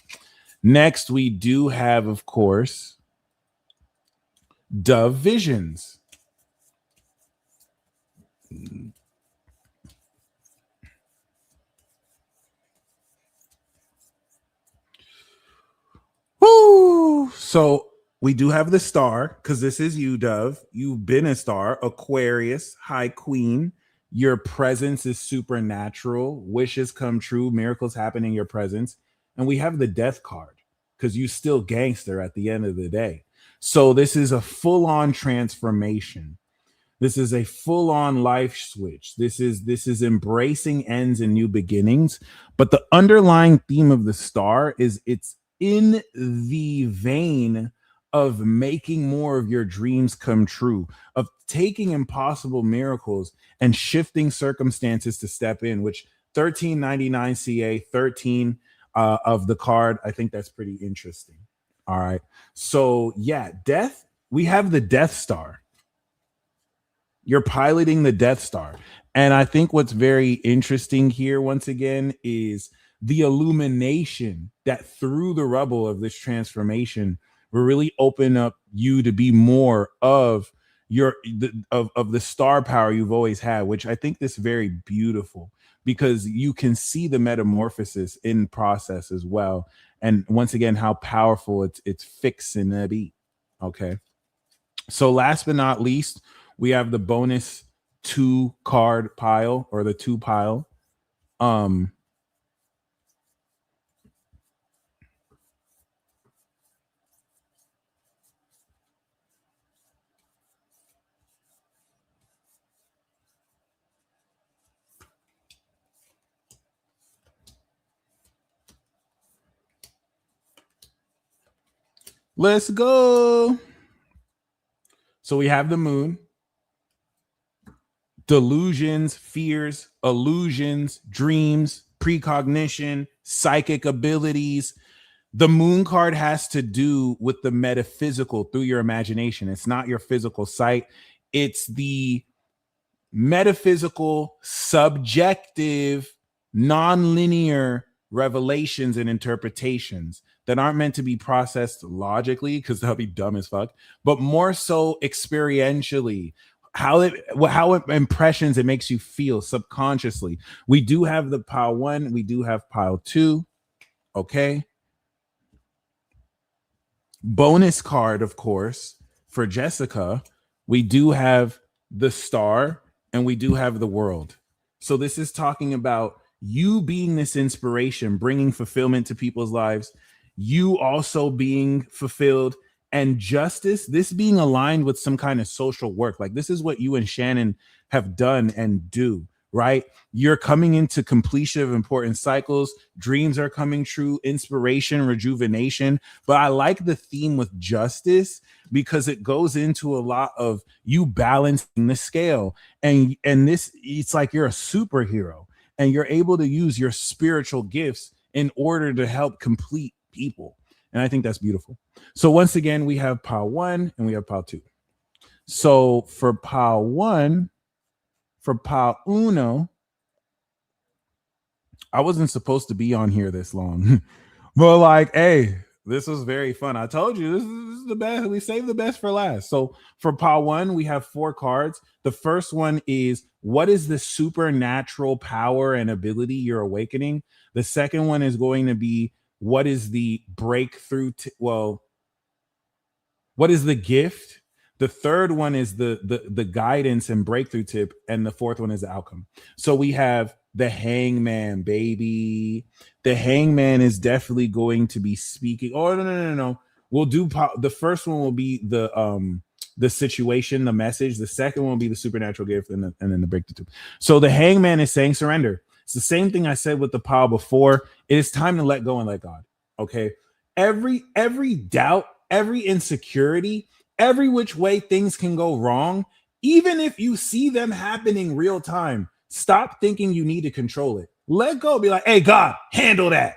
Next, we do have, of course, Dove Visions. Woo! So we do have the star, because this is you, Dove. You've been a star, Aquarius, High Queen. Your presence is supernatural. Wishes come true. Miracles happen in your presence. And we have the Death card, because you still gangster at the end of the day. So this is a full-on transformation. This is a full-on life switch. This is embracing ends and new beginnings. But the underlying theme of the star is it's in the vein of making more of your dreams come true, of taking impossible miracles and shifting circumstances to step in, which 1399 CA 13 of the card, I think that's pretty interesting. All right. So yeah, death, we have the Death Star. You're piloting the Death Star. And I think what's very interesting here, once again, is the illumination that through the rubble of this transformation will really open up you to be more of of the star power you've always had, which I think is very beautiful, because you can see the metamorphosis in process as well. And once again, how powerful it's fixing the beat. Okay. So last but not least, we have the bonus 2 card pile, or the 2 pile. Let's go. So we have the Moon. Delusions, fears, illusions, dreams, precognition, psychic abilities. The Moon card has to do with the metaphysical through your imagination. It's not your physical sight. It's the metaphysical, subjective, non-linear revelations and interpretations that aren't meant to be processed logically, because that'll be dumb as fuck, but more so experientially, how impressions it makes you feel subconsciously. We do have the pile 1, we do have pile 2. Okay. Bonus card, of course, for Jessica, we do have the Star and we do have the World. So this is talking about you being this inspiration, bringing fulfillment to people's lives, you also being fulfilled, and justice, this being aligned with some kind of social work. Like, this is what you and Shannon have done and do, right? You're coming into completion of important cycles. Dreams are coming true, inspiration, rejuvenation. But I like the theme with justice, because it goes into a lot of you balancing the scale. And this, it's like you're a superhero and you're able to use your spiritual gifts in order to help complete people. And I think that's beautiful. So once again, we have pile 1 and we have pile 2. So for pile one, for pile uno, I wasn't supposed to be on here this long, but like, hey, this was very fun. I told you this is the best. We saved the best for last. So for pile one, we have 4 cards. The first one is, what is the supernatural power and ability you're awakening? The second one is going to be, what is the breakthrough? What is the gift? The third one is the guidance and breakthrough tip, and the fourth one is the outcome. So we have the hangman, baby. The hangman is definitely going to be speaking. Oh, no. We'll do the first one will be the situation, the message. The second one will be the supernatural gift, and then the breakthrough tip. So the hangman is saying surrender. It's the same thing I said with the pile before. It is time to let go and let God. Okay. Every doubt, every insecurity, every which way things can go wrong, even if you see them happening real time, stop thinking you need to control it. Let go. Be like, hey, God, handle that.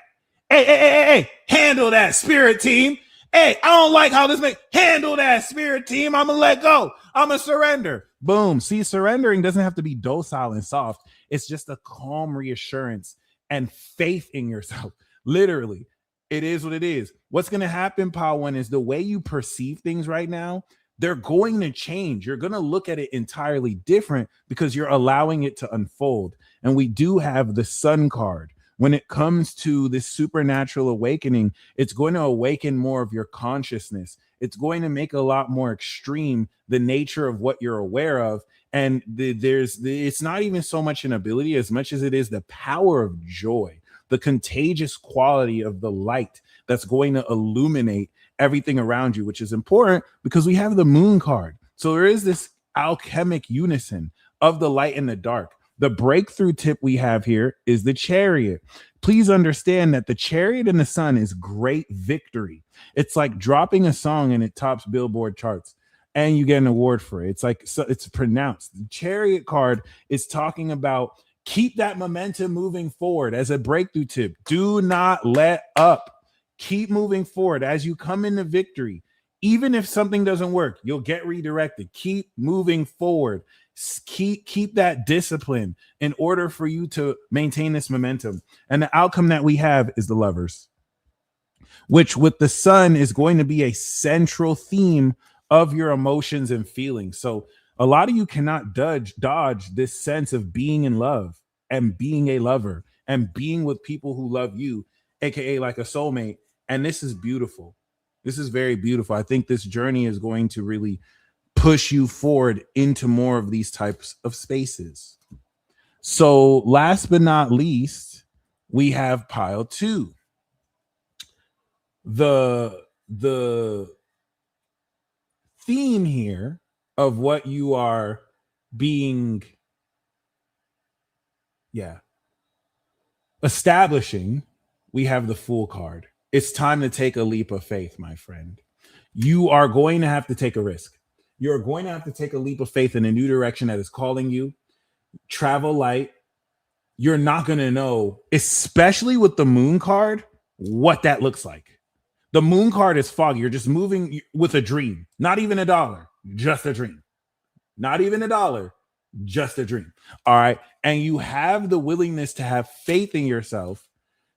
Hey, handle that, spirit team. Hey, I don't like how this makes. Handle that, spirit team. I'm going to let go. I'm going to surrender. Boom. See, surrendering doesn't have to be docile and soft. It's just a calm reassurance and faith in yourself. Literally. It is what it is. What's going to happen, pile one, is the way you perceive things right now, they're going to change. You're going to look at it entirely different because you're allowing it to unfold. And we do have the sun card. When it comes to this supernatural awakening, it's going to awaken more of your consciousness. It's going to make a lot more extreme the nature of what you're aware of. And it's not even so much an ability as much as it is the power of joy, the contagious quality of the light that's going to illuminate everything around you, which is important because we have the moon card. So there is this alchemic unison of the light and the dark. The breakthrough tip we have here is the chariot. Please understand that the chariot in the sun is great victory. It's like dropping a song and it tops Billboard charts and you get an award for it. It's like, so it's pronounced. The chariot card is talking about keep that momentum moving forward. As a breakthrough tip, do not let up. Keep moving forward as you come into victory. Even if something doesn't work, you'll get redirected. Keep moving forward. Keep that discipline in order for you to maintain this momentum. And the outcome that we have is the Lovers, which with the sun is going to be a central theme of your emotions and feelings. So a lot of you cannot dodge this sense of being in love and being a lover and being with people who love you, aka like a soulmate. And this is beautiful. This is very beautiful. I think this journey is going to really push you forward into more of these types of spaces. So last but not least, we have pile two. The theme here of what you are being establishing, we have the Fool card. It's time to take a leap of faith, my friend. You are going to have to take a risk. You're going to have to take a leap of faith in a new direction that is calling you. Travel light. You're not going to know, especially with the moon card, what that looks like. The moon card is foggy. You're just moving with a dream, not even $1, just a dream. Not even $1, just a dream. All right. And you have the willingness to have faith in yourself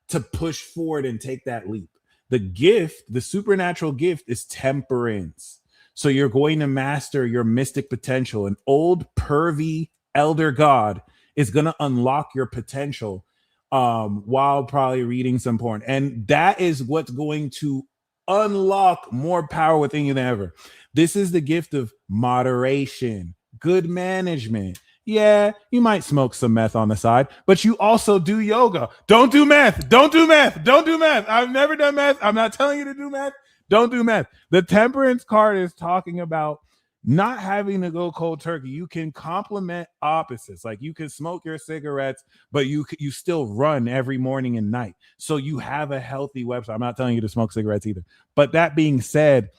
to push forward and take that leap. The gift, the supernatural gift, is temperance. So you're going to master your mystic potential. An old pervy elder god is going to unlock your potential while probably reading some porn. And that is what's going to unlock more power within you than ever. This is the gift of moderation, good management. Yeah, you might smoke some meth on the side, but you also do yoga. Don't do meth. Don't do meth. Don't do meth. I've never done meth. I'm not telling you to do meth. Don't do meth. The temperance card is talking about not having to go cold turkey. You can complement opposites. Like you can smoke your cigarettes, but you still run every morning and night. So you have a healthy website. I'm not telling you to smoke cigarettes either. But that being said,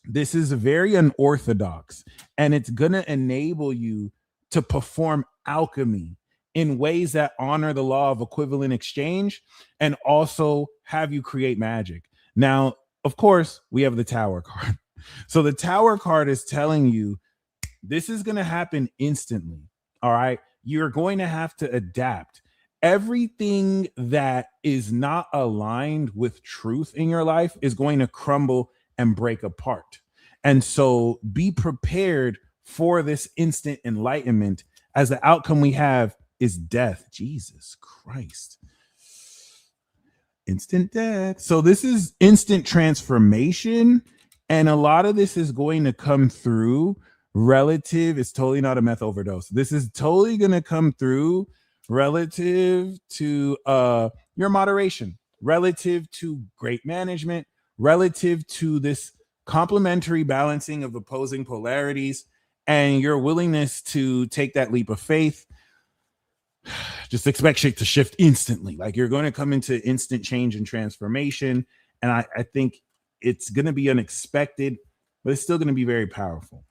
this is very unorthodox, and it's going to enable you to perform alchemy in ways that honor the law of equivalent exchange and also have you create magic. Now, of course, we have the Tower card. So the Tower card is telling you This is going to happen instantly. All right. You're going to have to adapt. Everything that is not aligned with truth in your life is going to crumble and break apart. And so be prepared for this instant enlightenment, as the outcome we have is death. Jesus Christ. Instant death. So this is instant transformation. And a lot of this is going to come through relative. It's totally not a meth overdose. This is totally going to come through relative to your moderation, relative to great management, relative to this complementary balancing of opposing polarities, and your willingness to take that leap of faith. Just expect shit to shift instantly. Like, you're going to come into instant change and transformation. And I think it's going to be unexpected, but it's still going to be very powerful.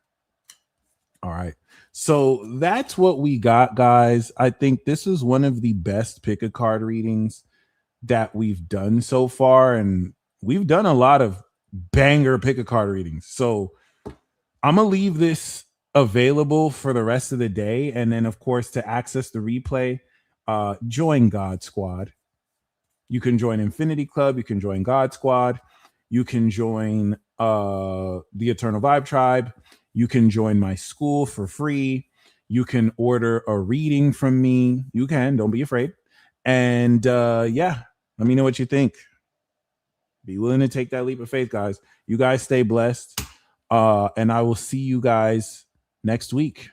All right. So that's what we got, guys. I think this is one of the best pick a card readings that we've done so far. And we've done a lot of banger pick a card readings. So I'm going to leave this available for the rest of the day. And then, of course, to access the replay, join God Squad. You can join Infinity Club. You can join God Squad. You can join the Eternal Vibe Tribe. You can join my school for free. You can order a reading from me. You can. Don't be afraid. And yeah, let me know what you think. Be willing to take that leap of faith, guys. You guys stay blessed. And I will see you guys next week.